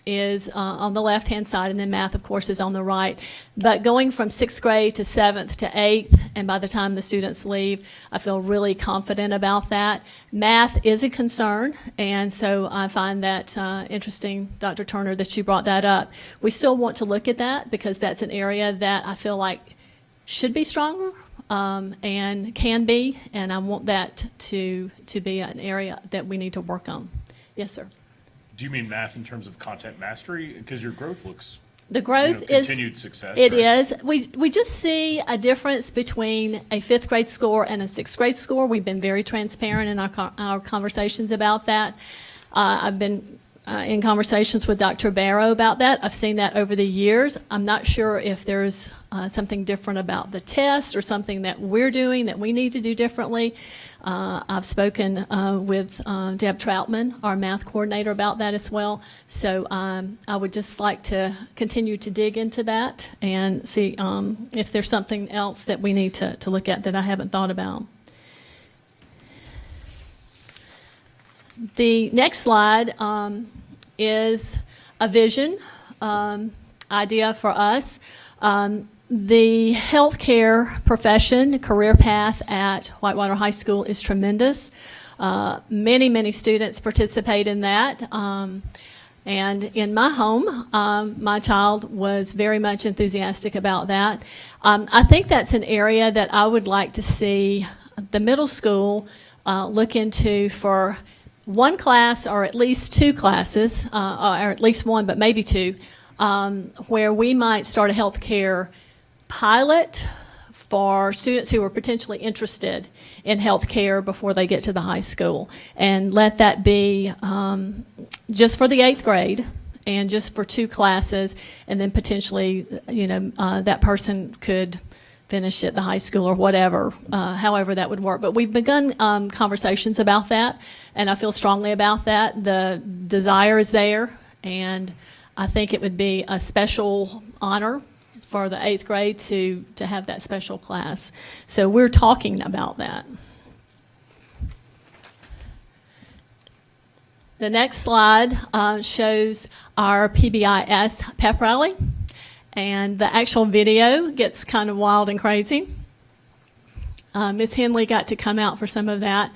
is on the left-hand side, and then math, of course, is on the right. But going from sixth grade to seventh to eighth, and by the time the students leave, I feel really confident about that. Math is a concern, and so I find that interesting, Dr. Turner, that you brought that up. We still want to look at that because that's an area that I feel like should be stronger and can be, and I want that to be an area that we need to work on. Yes, sir. Do you mean math in terms of content mastery? Because your growth looks, the growth is continued success. It right? is. We just see a difference between a fifth grade score and a sixth grade score. We've been very transparent in our conversations about that. I've been in conversations with Dr. Barrow about that. I've seen that over the years. I'm not sure if there's something different about the test or something that we're doing that we need to do differently. I've spoken with Deb Troutman, our math coordinator, about that as well. So I would just like to continue to dig into that and see if there's something else that we need to look at that I haven't thought about. The next slide is a vision idea for us. The healthcare profession, career path at Whitewater High School is tremendous. Many, many students participate in that. And in my home, my child was very much enthusiastic about that. I think that's an area that I would like to see the middle school look into for one class or at least two classes, or at least one, but maybe two, where we might start a healthcare pilot for students who are potentially interested in healthcare before they get to the high school, and let that be just for the eighth grade and just for two classes, and then potentially, that person could finish at the high school or whatever, however that would work. But we've begun conversations about that, and I feel strongly about that. The desire is there, and I think it would be a special honor for the eighth grade to have that special class. So we're talking about that. The next slide shows our Pbis Pep Rally, and the actual video gets kind of wild and crazy. Ms. Henley got to come out for some of that.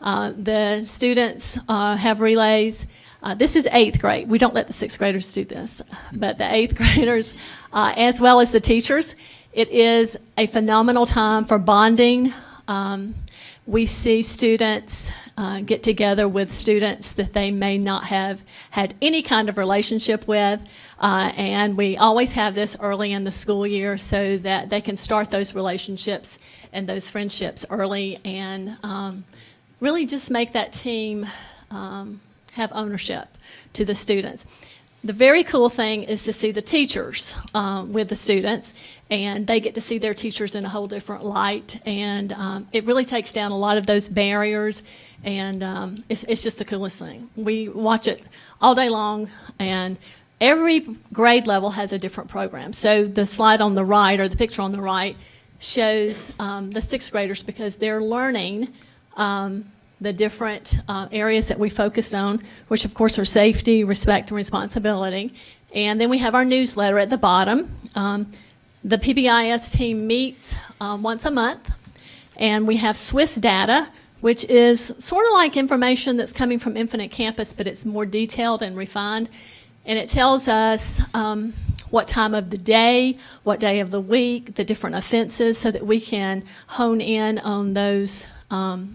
The students have relays. This is 8th grade. We don't let the 6th graders do this, but the 8th graders, as well as the teachers, it is a phenomenal time for bonding. We see students get together with students that they may not have had any kind of relationship with, and we always have this early in the school year so that they can start those relationships and those friendships early, and really just make that team have ownership to the students. The very cool thing is to see the teachers with the students, and they get to see their teachers in a whole different light, and it really takes down a lot of those barriers, and it's just the coolest thing. We watch it all day long, and every grade level has a different program. So the slide on the right, or the picture on the right, shows the 6th graders, because they're learning the different areas that we focused on, which of course are safety, respect, and responsibility. And then we have our newsletter at the bottom. The Pbis team meets once a month, and we have Swiss data, which is sort of like information that's coming from Infinite Campus, but it's more detailed and refined. And it tells us what time of the day, what day of the week, the different offenses, so that we can hone in on those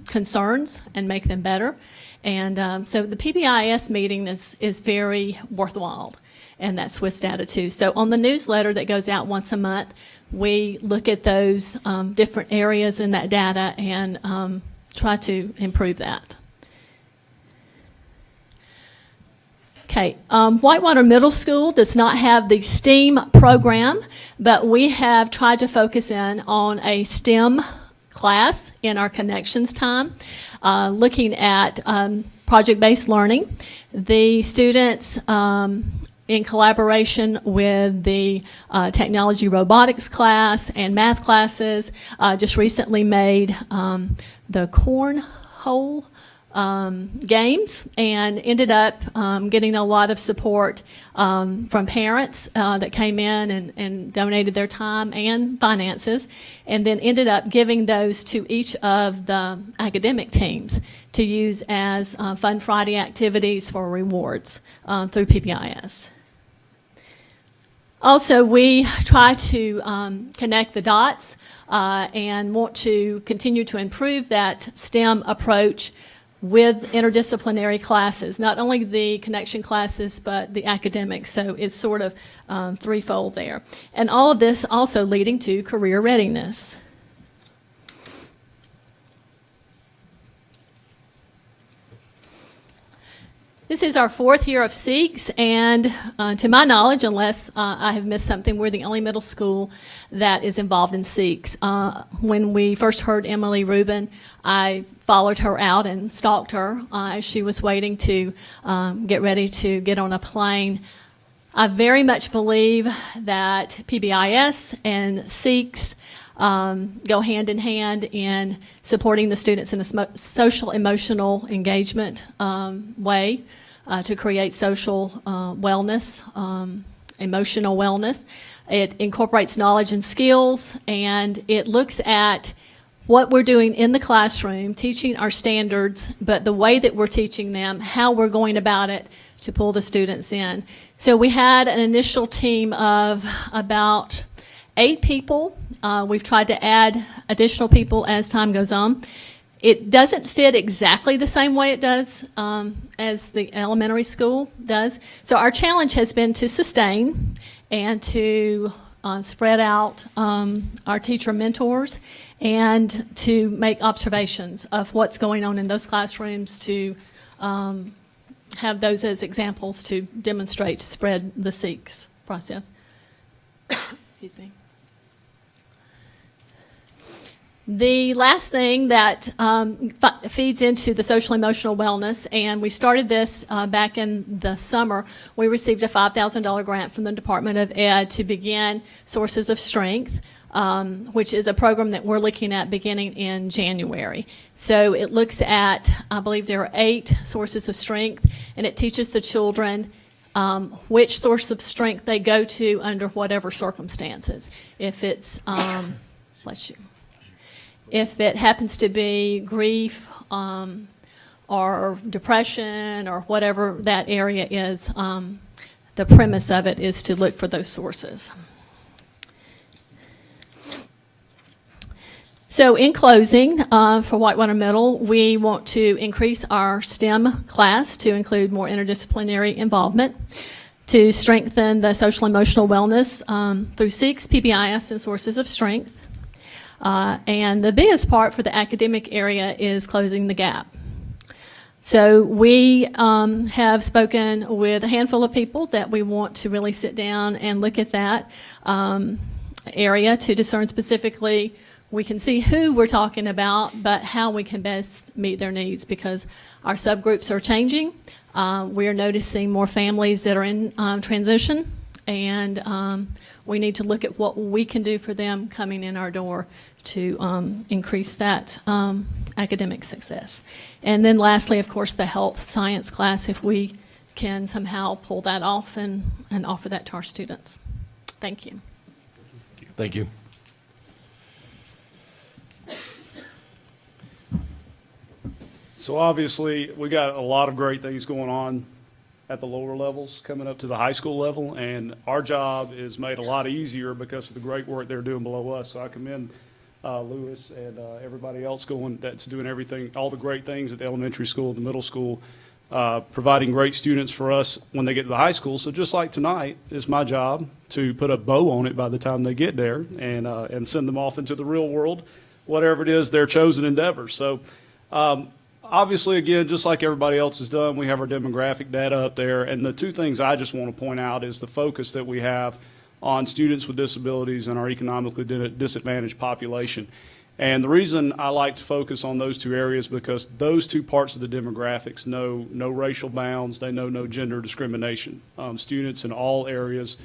concerns and make them better. And so the Pbis meeting is very worthwhile, and that's Swiss data too. So on the newsletter that goes out once a month, we look at those different areas in that data and try to improve that. Okay, Whitewater Middle School does not have the STEAM program, but we have tried to focus in on a STEM class in our connections time, looking at project-based learning. The students, in collaboration with the technology robotics class and math classes, just recently made the cornhole games, and ended up getting a lot of support from parents that came in and donated their time and finances, and then ended up giving those to each of the academic teams to use as Fun Friday activities for rewards through Pbis. Also, we try to connect the dots and want to continue to improve that STEM approach with interdisciplinary classes, not only the connection classes, but the academics. So it's sort of threefold there. And all of this also leading to career readiness. This is our 4th year of SEEKS, and to my knowledge, unless I have missed something, we're the only middle school that is involved in SEEKS. When we first heard Emily Rubin, I followed her out and stalked her as she was waiting to get ready to get on a plane. I very much believe that Pbis and SEEKS go hand in hand in supporting the students in a social emotional engagement way to create social wellness, emotional wellness. It incorporates knowledge and skills, and it looks at what we're doing in the classroom, teaching our standards, but the way that we're teaching them, how we're going about it to pull the students in. So we had an initial team of about 8 people. We've tried to add additional people as time goes on. It doesn't fit exactly the same way it does as the elementary school does. So our challenge has been to sustain and to spread out our teacher mentors and to make observations of what's going on in those classrooms, to have those as examples to demonstrate, to spread the SEEKS process. Excuse me. The last thing that feeds into the social emotional wellness, and we started this back in the summer, we received a $5,000 grant from the Department of Ed to begin Sources of Strength, which is a program that we're looking at beginning in January. So it looks at, I believe there are 8 sources of strength, and it teaches the children which source of strength they go to under whatever circumstances. If it's, bless you. If it happens to be grief or depression or whatever that area is, the premise of it is to look for those sources. So in closing, for Whitewater Middle, we want to increase our STEM class to include more interdisciplinary involvement, to strengthen the social emotional wellness through SEEKS, Pbis, and Sources of Strength. And the biggest part for the academic area is closing the gap. So we have spoken with a handful of people that we want to really sit down and look at that area to discern specifically. We can see who we're talking about, but how we can best meet their needs, because our subgroups are changing. We are noticing more families that are in transition, and we need to look at what we can do for them coming in our door to increase that academic success. And then lastly, of course, the health science class, if we can somehow pull that off and offer that to our students. Thank you. Thank you. So obviously, we got a lot of great things going on at the lower levels coming up to the high school level, and our job is made a lot easier because of the great work they're doing below us. So I commend Lewis and everybody else that's doing everything, all the great things at the elementary school, the middle school, providing great students for us when they get to the high school. So just like tonight, it's my job to put a bow on it by the time they get there and send them off into the real world, whatever it is their chosen endeavor. So obviously, again, just like everybody else has done, we have our demographic data up there. And the 2 things I just want to point out is the focus that we have on students with disabilities and our economically disadvantaged population. And the reason I like to focus on those 2 areas because those 2 parts of the demographics know no racial bounds, they know no gender discrimination. Students in all areas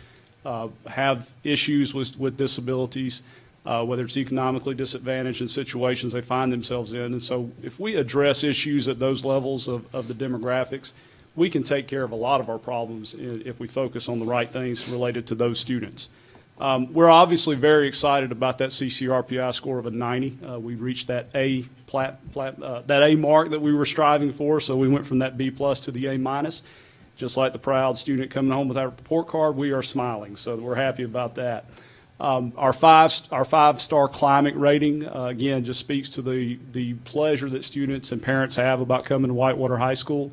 have issues with disabilities, whether it's economically disadvantaged in situations they find themselves in. And so if we address issues at those levels of the demographics, we can take care of a lot of our problems if we focus on the right things related to those students. We're obviously very excited about that CCRPI score of a 90. We reached that A mark that we were striving for, so we went from that B plus to the A minus. Just like the proud student coming home with our report card, we are smiling, so we're happy about that. Our five-star climate rating, again, just speaks to the pleasure that students and parents have about coming to Whitewater High School.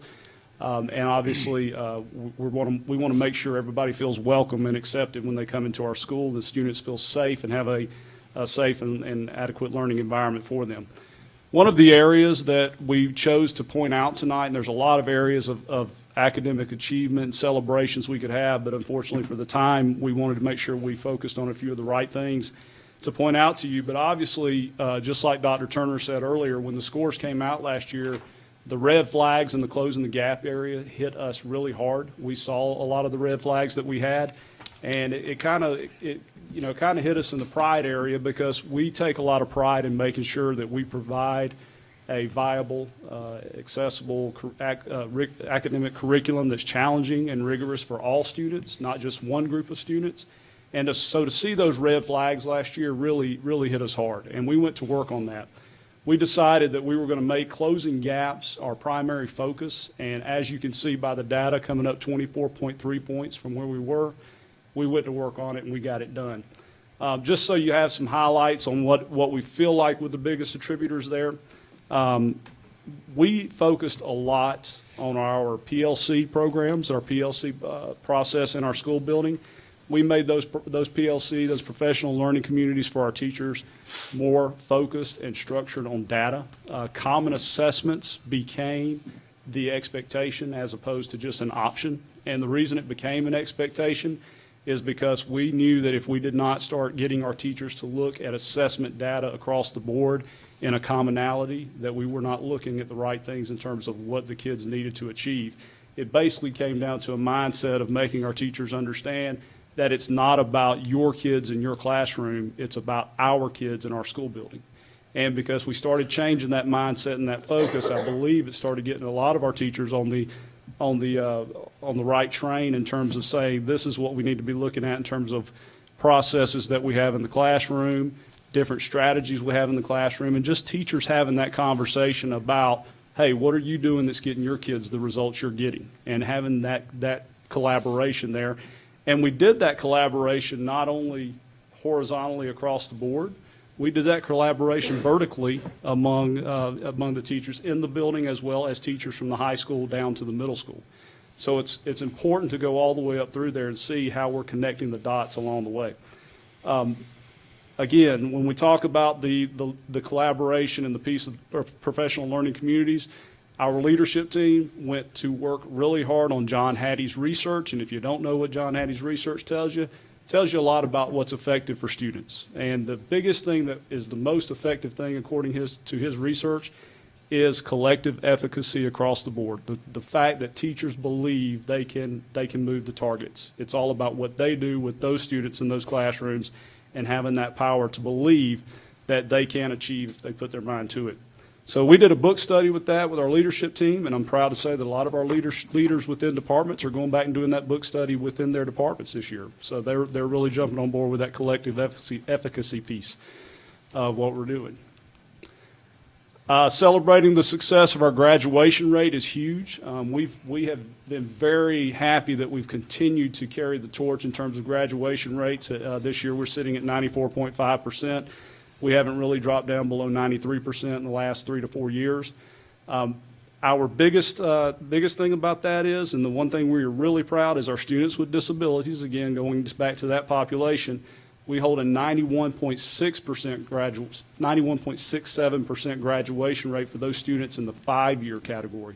And obviously, we want to make sure everybody feels welcome and accepted when they come into our school. The students feel safe and have a safe and adequate learning environment for them. One of the areas that we chose to point out tonight, and there's a lot of areas of academic achievement and celebrations we could have, but unfortunately for the time, we wanted to make sure we focused on a few of the right things to point out to you. But obviously, just like Dr. Turner said earlier, when the scores came out last year, the red flags in the closing the gap area hit us really hard. We saw a lot of the red flags that we had, and it kind of hit us in the pride area because we take a lot of pride in making sure that we provide a viable, accessible academic curriculum that's challenging and rigorous for all students, not just one group of students. And so to see those red flags last year really, really hit us hard, and we went to work on that. We decided that we were going to make closing gaps our primary focus, and as you can see by the data coming up 24.3 points from where we were, we went to work on it and we got it done. Just so you have some highlights on what we feel like were the biggest attributors there, we focused a lot on our PLC programs, our PLC process in our school building. We made those PLC, those professional learning communities for our teachers, more focused and structured on data. Common assessments became the expectation as opposed to just an option. And the reason it became an expectation is because we knew that if we did not start getting our teachers to look at assessment data across the board in a commonality, that we were not looking at the right things in terms of what the kids needed to achieve. It basically came down to a mindset of making our teachers understand that it's not about your kids in your classroom, it's about our kids in our school building. And because we started changing that mindset and that focus, I believe it started getting a lot of our teachers on the right train in terms of saying, this is what we need to be looking at in terms of processes that we have in the classroom, different strategies we have in the classroom, and just teachers having that conversation about, hey, what are you doing that's getting your kids the results you're getting, and having that collaboration there. And we did that collaboration not only horizontally across the board, we did that collaboration vertically among the teachers in the building, as well as teachers from the high school down to the middle school. So it's important to go all the way up through there and see how we're connecting the dots along the way. Again, when we talk about the collaboration and the piece of professional learning communities, our leadership team went to work really hard on John Hattie's research. And if you don't know what John Hattie's research tells you a lot about what's effective for students. And the biggest thing that is the most effective thing, according to his research, is collective efficacy across the board. The fact that teachers believe they can move the targets. It's all about what they do with those students in those classrooms and having that power to believe that they can achieve if they put their mind to it. So we did a book study with that with our leadership team, and I'm proud to say that a lot of our leaders within departments are going back and doing that book study within their departments this year. So they're really jumping on board with that collective efficacy piece of what we're doing. Celebrating the success of our graduation rate is huge. We have been very happy that we've continued to carry the torch in terms of graduation rates. This year we're sitting at 94.5%. We haven't really dropped down below 93% in the last 3 to 4 years. Our biggest thing about that is, and the one thing we're really proud is our students with disabilities, again, going back to that population, we hold a 91.67% graduation rate for those students in the 5-year category.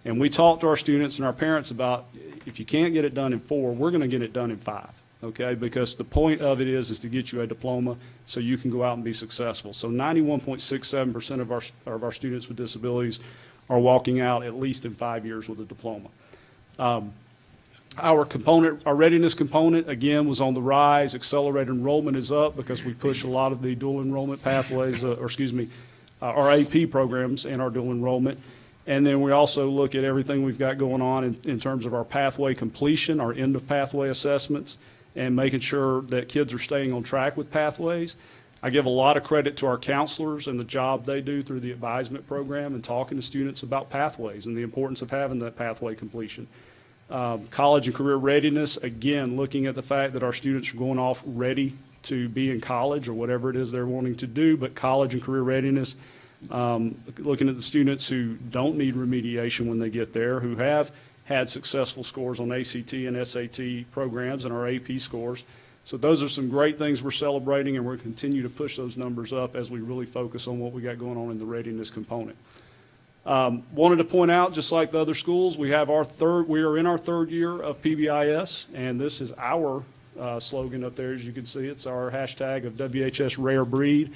And we talk to our students and our parents about, if you can't get it done in 4, we're going to get it done in 5. Okay, because the point of it is to get you a diploma so you can go out and be successful. So 91.67% of our students with disabilities are walking out at least in 5 years with a diploma. Our readiness component, again, was on the rise. Accelerated enrollment is up because we push a lot of the dual enrollment pathways, our AP programs in our dual enrollment. And then we also look at everything we've got going on in terms of our pathway completion, our end of pathway assessments, and making sure that kids are staying on track with pathways. I give a lot of credit to our counselors and the job they do through the advisement program and talking to students about pathways and the importance of having that pathway completion. College and career readiness, again, looking at the fact that our students are going off ready to be in college or whatever it is they're wanting to do, but college and career readiness, looking at the students who don't need remediation when they get there, who have had successful scores on ACT and SAT programs and our AP scores. So those are some great things we're celebrating, and we're going to continue to push those numbers up as we really focus on what we got going on in the readiness component. Wanted to point out, just like the other schools, we are in our 3rd year of Pbis, and this is our slogan up there. As you can see, it's our hashtag of WHS Rare Breed,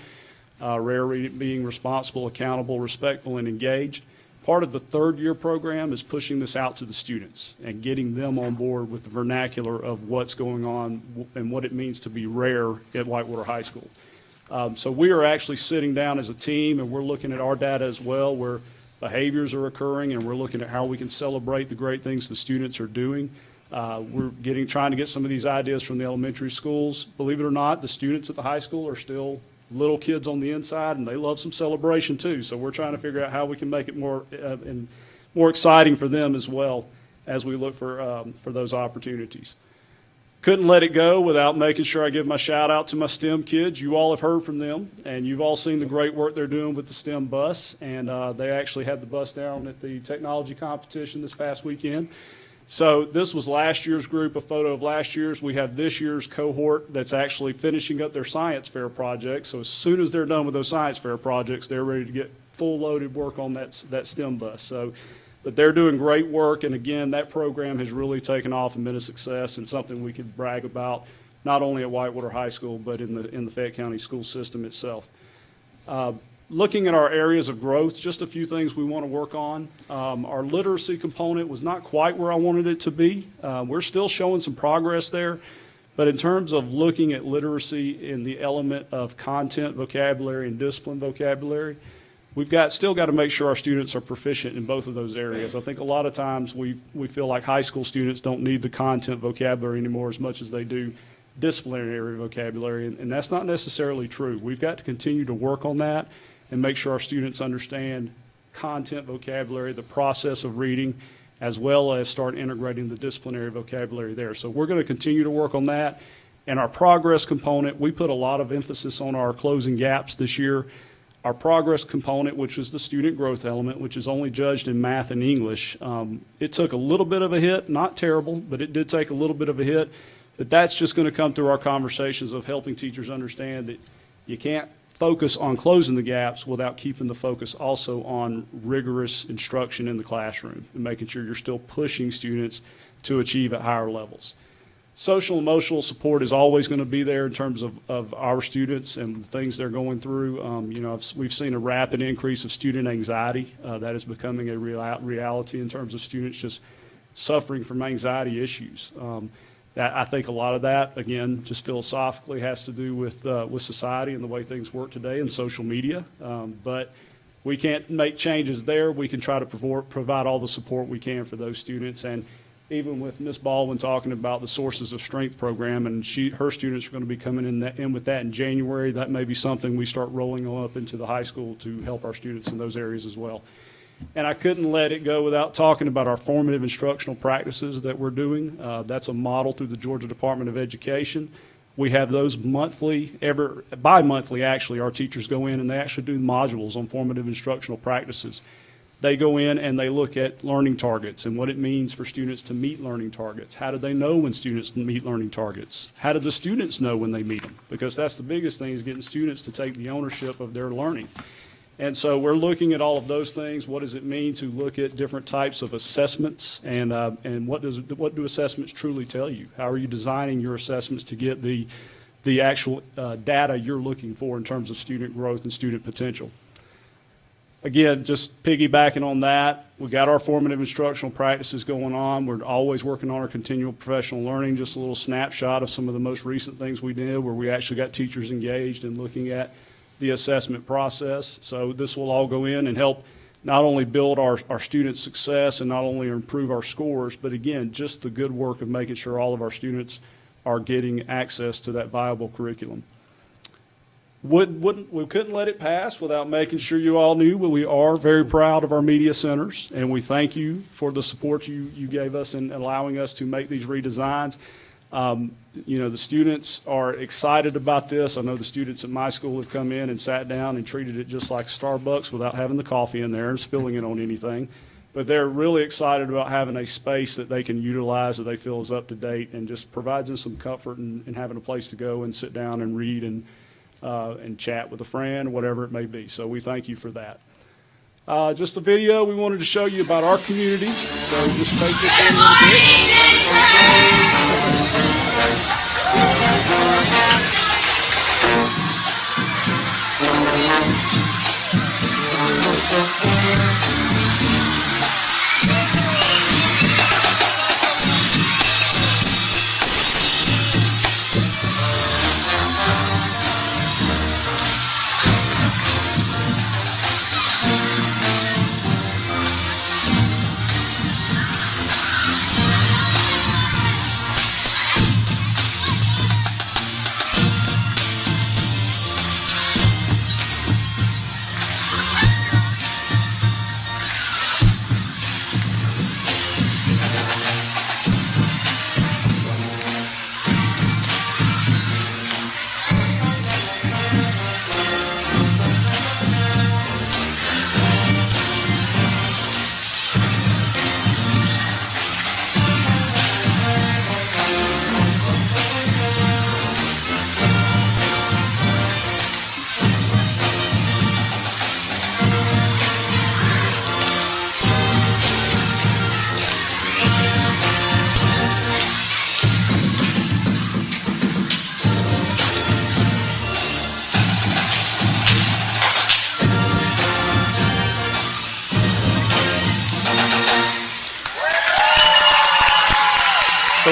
rare being responsible, accountable, respectful, and engaged. Part of the 3rd year program is pushing this out to the students and getting them on board with the vernacular of what's going on and what it means to be rare at Whitewater High School. So we are actually sitting down as a team, and we're looking at our data as well, where behaviors are occurring, and we're looking at how we can celebrate the great things the students are doing. We're trying to get some of these ideas from the elementary schools. Believe it or not, the students at the high school are still little kids on the inside, and they love some celebration too. So we're trying to figure out how we can make it more exciting for them as well as we look for those opportunities. Couldn't let it go without making sure I give my shout out to my STEM kids. You all have heard from them, and you've all seen the great work they're doing with the STEM bus, and they actually had the bus down at the technology competition this past weekend. So this was last year's group, a photo of last year's. We have this year's cohort that's actually finishing up their science fair project. So as soon as they're done with those science fair projects, they're ready to get full loaded work on that STEM bus. So But they're doing great work, and again, that program has really taken off and been a success and something we could brag about, not only at Whitewater High School, but in the Fayette County school system itself. Looking at our areas of growth, just a few things we want to work on. Our literacy component was not quite where I wanted it to be. We're still showing some progress there, but in terms of looking at literacy in the element of content vocabulary and discipline vocabulary, we've still got to make sure our students are proficient in both of those areas. I think a lot of times we feel like high school students don't need the content vocabulary anymore as much as they do disciplinary vocabulary, and that's not necessarily true. We've got to continue to work on that and make sure our students understand content vocabulary, the process of reading, as well as start integrating the disciplinary vocabulary there. So we're going to continue to work on that. And our progress component, we put a lot of emphasis on our closing gaps this year. Our progress component, which is the student growth element, which is only judged in math and English, it took a little bit of a hit, not terrible, but it did take a little bit of a hit. But that's just going to come through our conversations of helping teachers understand that you can't focus on closing the gaps without keeping the focus also on rigorous instruction in the classroom and making sure you're still pushing students to achieve at higher levels. Social emotional support is always going to be there in terms of our students and the things they're going through. We've seen a rapid increase of student anxiety. That is becoming a reality in terms of students just suffering from anxiety issues. I think a lot of that, again, just philosophically has to do with society and the way things work today and social media. But we can't make changes there. We can try to provide all the support we can for those students. And even with Ms. Baldwin talking about the Sources of Strength program, and her students are going to be coming in with that in January, that may be something we start rolling up into the high school to help our students in those areas as well. And I couldn't let it go without talking about our formative instructional practices that we're doing. That's a model through the Georgia Department of Education. We have those monthly, bi-monthly actually, our teachers go in and they actually do modules on formative instructional practices. They go in and they look at learning targets and what it means for students to meet learning targets. How do they know when students meet learning targets? How do the students know when they meet them? Because that's the biggest thing, is getting students to take the ownership of their learning. And so we're looking at all of those things. What does it mean to look at different types of assessments, and what do assessments truly tell you? How are you designing your assessments to get the actual data you're looking for in terms of student growth and student potential? Again, just piggybacking on that, we got our formative instructional practices going on. We're always working on our continual professional learning. Just a little snapshot of some of the most recent things we did where we actually got teachers engaged in looking at the assessment process. So this will all go in and help not only build our student success and not only improve our scores, but again, just the good work of making sure all of our students are getting access to that viable curriculum. We couldn't let it pass without making sure you all knew we are very proud of our media centers, and we thank you for the support you gave us in allowing us to make these redesigns. The students are excited about this. I know the students at my school have come in and sat down and treated it just like Starbucks without having the coffee in there and spilling it on anything. But they're really excited about having a space that they can utilize that they feel is up to date and just provides them some comfort in having a place to go and sit down and read and chat with a friend, whatever it may be. So we thank you for that. Just a video we wanted to show you about our community. So just take this in a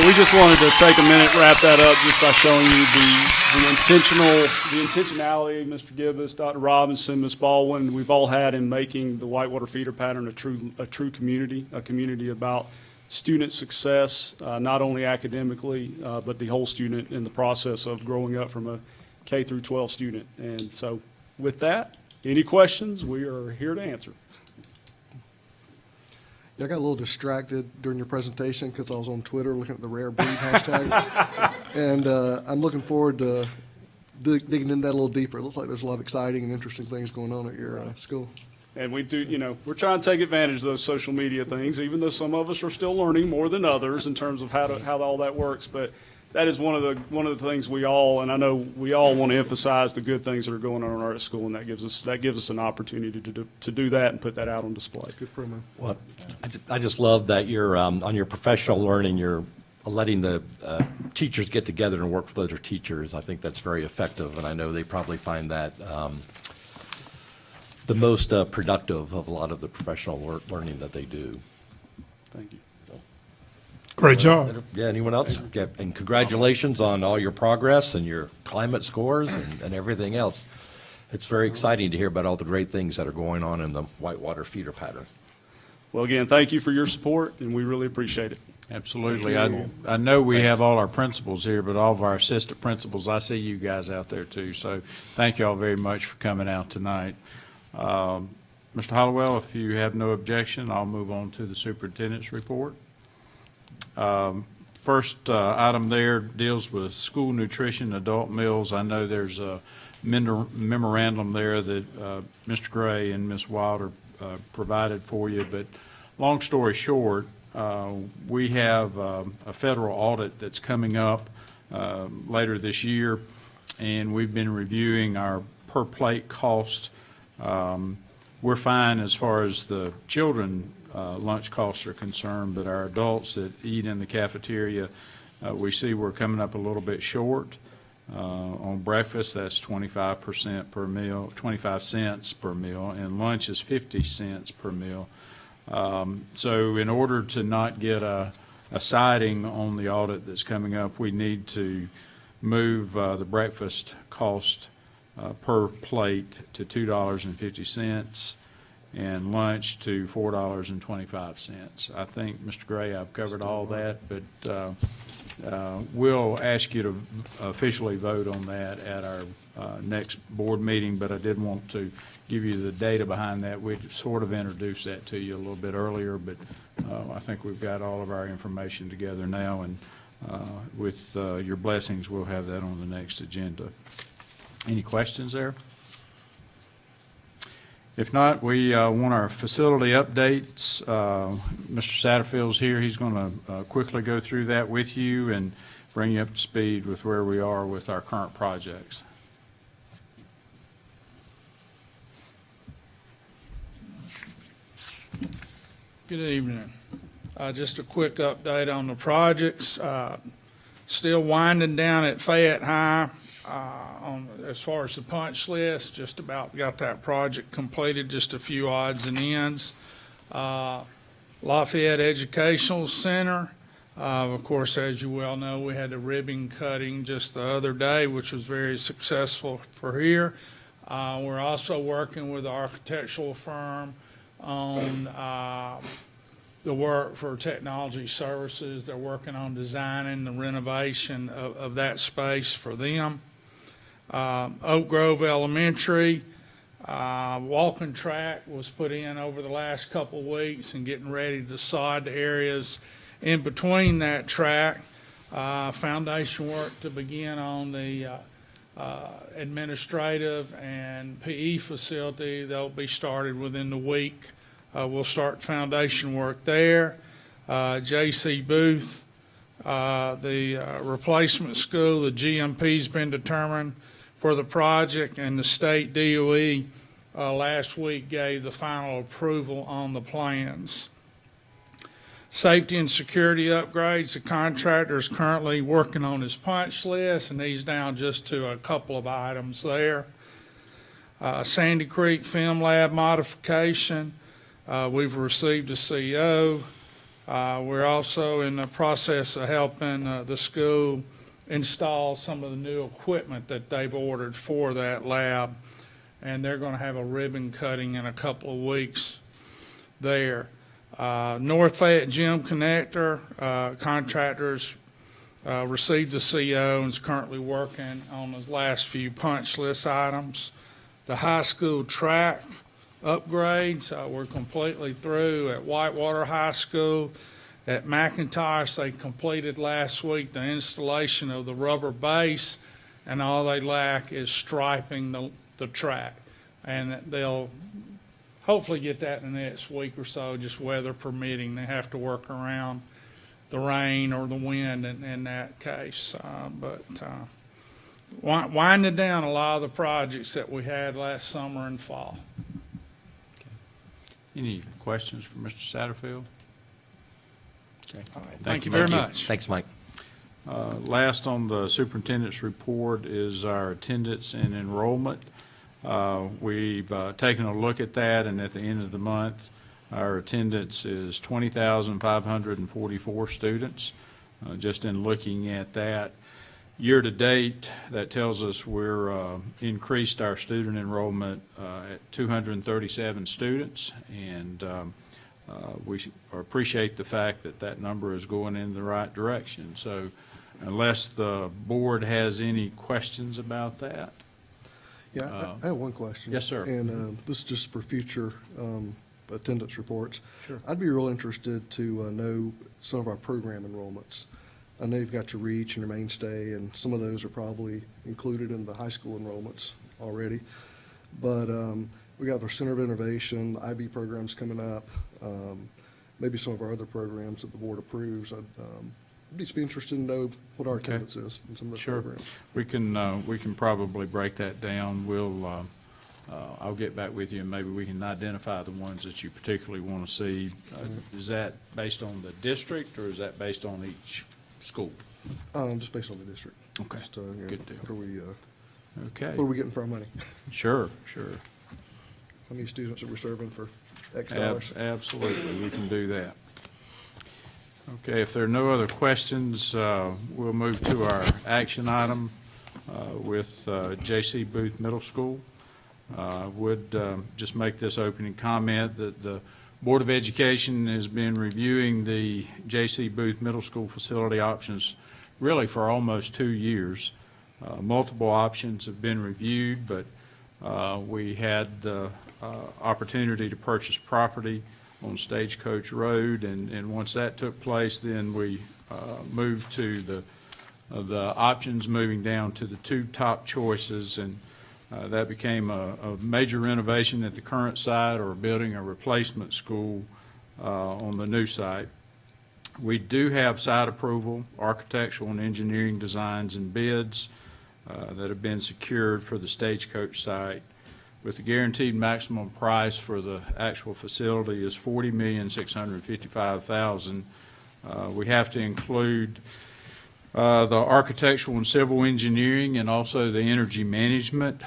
we just wanted to take a minute, wrap that up just by showing you the intentionality Mr. Pbis, Dr. Robinson, Ms. Baldwin, we've all had in making the whitewater feeder pattern a true community, a community about student success, not only academically, but the whole student in the process of growing up from a K through 12 student. And so with that, any questions, we are here to answer. Yeah, I got a little distracted during your presentation because I was on Twitter looking at the rare breed hashtag. And I'm looking forward to digging into that a little deeper. It looks like there's a lot of exciting and interesting things going on at your school. And we do, we're trying to take advantage of those social media things, even though some of us are still learning more than others in terms of how all that works. But that is one of the things we all, and I know we all want to emphasize the good things that are going on at school, and that gives us an opportunity to do that and put that out on display. Good promo. Well, I just love that you're, on your professional learning, you're letting the teachers get together and work with other teachers. I think that's very effective, and I know they probably find that the most productive of a lot of the professional learning that they do. Thank you. Great job. Yeah, anyone else? Yeah, and congratulations on all your progress and your climate scores and everything else. It's very exciting to hear about all the great things that are going on in the whitewater feeder pattern. Well, again, thank you for your support, and we really appreciate it. Absolutely. I know we have all our principals here, but all of our assistant principals, I see you guys out there too. So thank you all very much for coming out tonight. Mr. Hollowell, if you have no objection, I'll move on to the superintendent's report. First item there deals with school nutrition, adult meals. I know there's a memorandum there that Mr. Gray and Ms. Wilder provided for you, but long story short, we have a federal audit that's coming up later this year, and we've been reviewing our per plate cost. We're fine as far as the children lunch costs are concerned, but our adults that eat in the cafeteria, we see we're coming up a little bit short. On breakfast, that's 25% per meal, 25 cents per meal, and lunch is 50 cents per meal. So in order to not get a siding on the audit that's coming up, we need to move the breakfast cost per plate to $2.50 and lunch to $4.25. I think, Mr. Gray, I've covered all that, but we'll ask you to officially vote on that at our next board meeting, but I did want to give you the data behind that. We sort of introduced that to you a little bit earlier, but I think we've got all of our information together now, and with your blessings, we'll have that on the next agenda. Any questions there? If not, we want our facility updates. Mr. Satterfield's here. He's going to quickly go through that with you and bring you up to speed with where we are with our current projects. Good evening. Just a quick update on the projects. Still winding down at Fayette High. As far as the punch list, just about got that project completed, just a few odds and ends. Lafayette Educational Center, of course, as you well know, we had the ribbon cutting just the other day, which was very successful for here. We're also working with the architectural firm on the work for technology services. They're working on designing the renovation of that space for them. Oak Grove Elementary, walking track was put in over the last couple of weeks and getting ready to sod the areas in between that track. Foundation work to begin on the administrative and PE facility. They'll be started within the week. We'll start foundation work there. J.C. Booth, the replacement school, the GMP's been determined for the project, and the state DOE last week gave the final approval on the plans. Safety and security upgrades, the contractor is currently working on his punch list, and he's down just to a couple of items there. Sandy Creek Film Lab modification, we've received a CO. We're also in the process of helping the school install some of the new equipment that they've ordered for that lab, and they're going to have a ribbon cutting in a couple of weeks there. North Fayette Gym Connector, contractors received the CO and is currently working on the last few punch list items. The high school track upgrades, we're completely through at Whitewater High School. At McIntosh, they completed last week the installation of the rubber base, and all they lack is striping the track. And they'll hopefully get that in the next week or so, just weather permitting. They have to work around the rain or the wind in that case. Winding down a lot of the projects that we had last summer and fall. Any questions for Mr. Satterfield? Okay. All right. Thank you very much. Thanks, Mike. Last on the superintendent's report is our attendance and enrollment. We've taken a look at that, and at the end of the month, our attendance is 20,544 students. Just in looking at that, year-to-date, that tells us we're increased our student enrollment at 237 students, and we appreciate the fact that that number is going in the right direction. So unless the board has any questions about that. Yeah, I have one question. Yes, sir. And this is just for future attendance reports. Sure. I'd be real interested to know some of our program enrollments. I know you've got your REACH and your Mainstay, and some of those are probably included in the high school enrollments already. But we got our Center of Innovation, the IB programs coming up, maybe some of our other programs that the board approves. I'd just be interested to know what our attendance is in some of those Sure. programs. We can probably break that down. I'll get back with you, and maybe we can identify the ones that you particularly want to see. Is that based on the district, or is that based on each school? Just based on the district. Okay. Just, Good deal. Okay. What are we getting for our money? Sure. How many students are we serving for X dollars? Absolutely, we can do that. Okay, if there are no other questions, we'll move to our action item with J.C. Booth Middle School. Would just make this opening comment that the Board of Education has been reviewing the J.C. Booth Middle School facility options really for almost 2 years. Multiple options have been reviewed, but we had the opportunity to purchase property on Stagecoach Road, and once that took place, then we moved to the options moving down to the 2 top choices, and that became a major renovation at the current site or building a replacement school on the new site. We do have site approval, architectural and engineering designs and bids that have been secured for the Stagecoach site, with the guaranteed maximum price for the actual facility is $40,655,000. We have to include the architectural and civil engineering and also the energy management.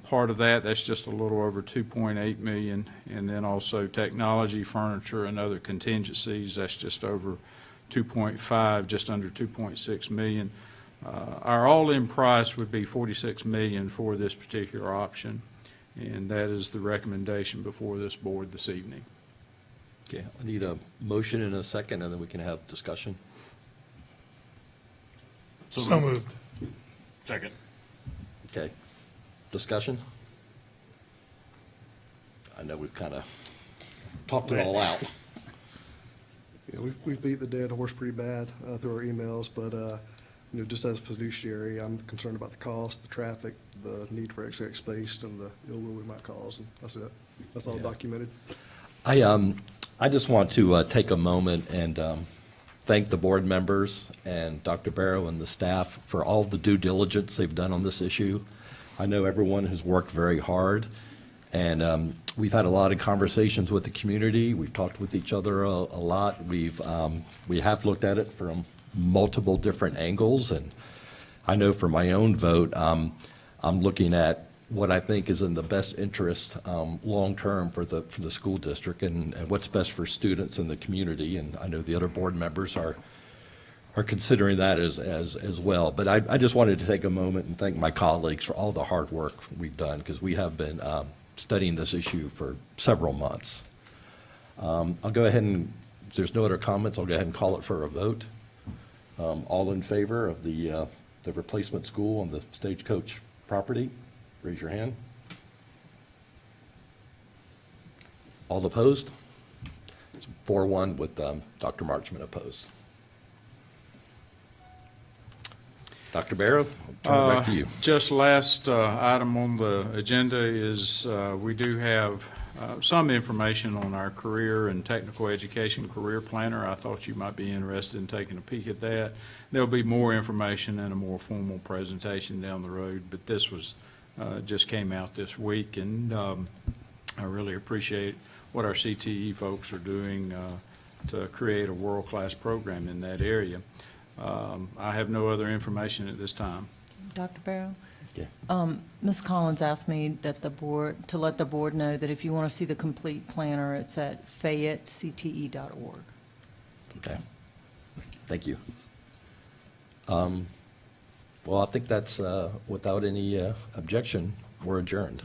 Part of that's just a little over $2.8 million, and then also technology, furniture, and other contingencies, that's just over 2.5, just under 2.6 million. Our all-in price would be $46 million for this particular option, and that is the recommendation before this board this evening. Okay, I need a motion and a second, and then we can have discussion. So moved. Second. Okay, discussion? I know we've kind of talked it all out. Yeah, we've beat the dead horse pretty bad through our emails, but just as a fiduciary, I'm concerned about the cost, the traffic, the need for extra space, and the ill will we might cause, and that's it. That's all documented. I just want to take a moment and thank the board members and Dr. Barrow and the staff for all the due diligence they've done on this issue. I know everyone has worked very hard, and we've had a lot of conversations with the community. We've talked with each other a lot. We have looked at it from multiple different angles, and I know for my own vote, I'm looking at what I think is in the best interest, long-term for the school district and what's best for students and the community. And I know the other board members are considering that as well. But I just wanted to take a moment and thank my colleagues for all the hard work we've done, because we have been studying this issue for several months. I'll go ahead and, if there's no other comments, I'll go ahead and call it for a vote. All in favor of the replacement school on the Stagecoach property, raise your hand. All opposed? It's 4-1 with Dr. Marchman opposed. Dr. Barrow, I'll turn it back to you. Just last item on the agenda is we do have some information on our career and technical education career planner. I thought you might be interested in taking a peek at that. There'll be more information and a more formal presentation down the road, but this was just came out this week, and I really appreciate what our CTE folks are doing to create a world-class program in that area. I have no other information at this time. Dr. Barrow? Yeah. Ms. Collins asked me that to let the board know that if you want to see the complete planner, it's at FayetteCTE.org. Okay. Thank you. Well, I think that's, without any objection, we're adjourned.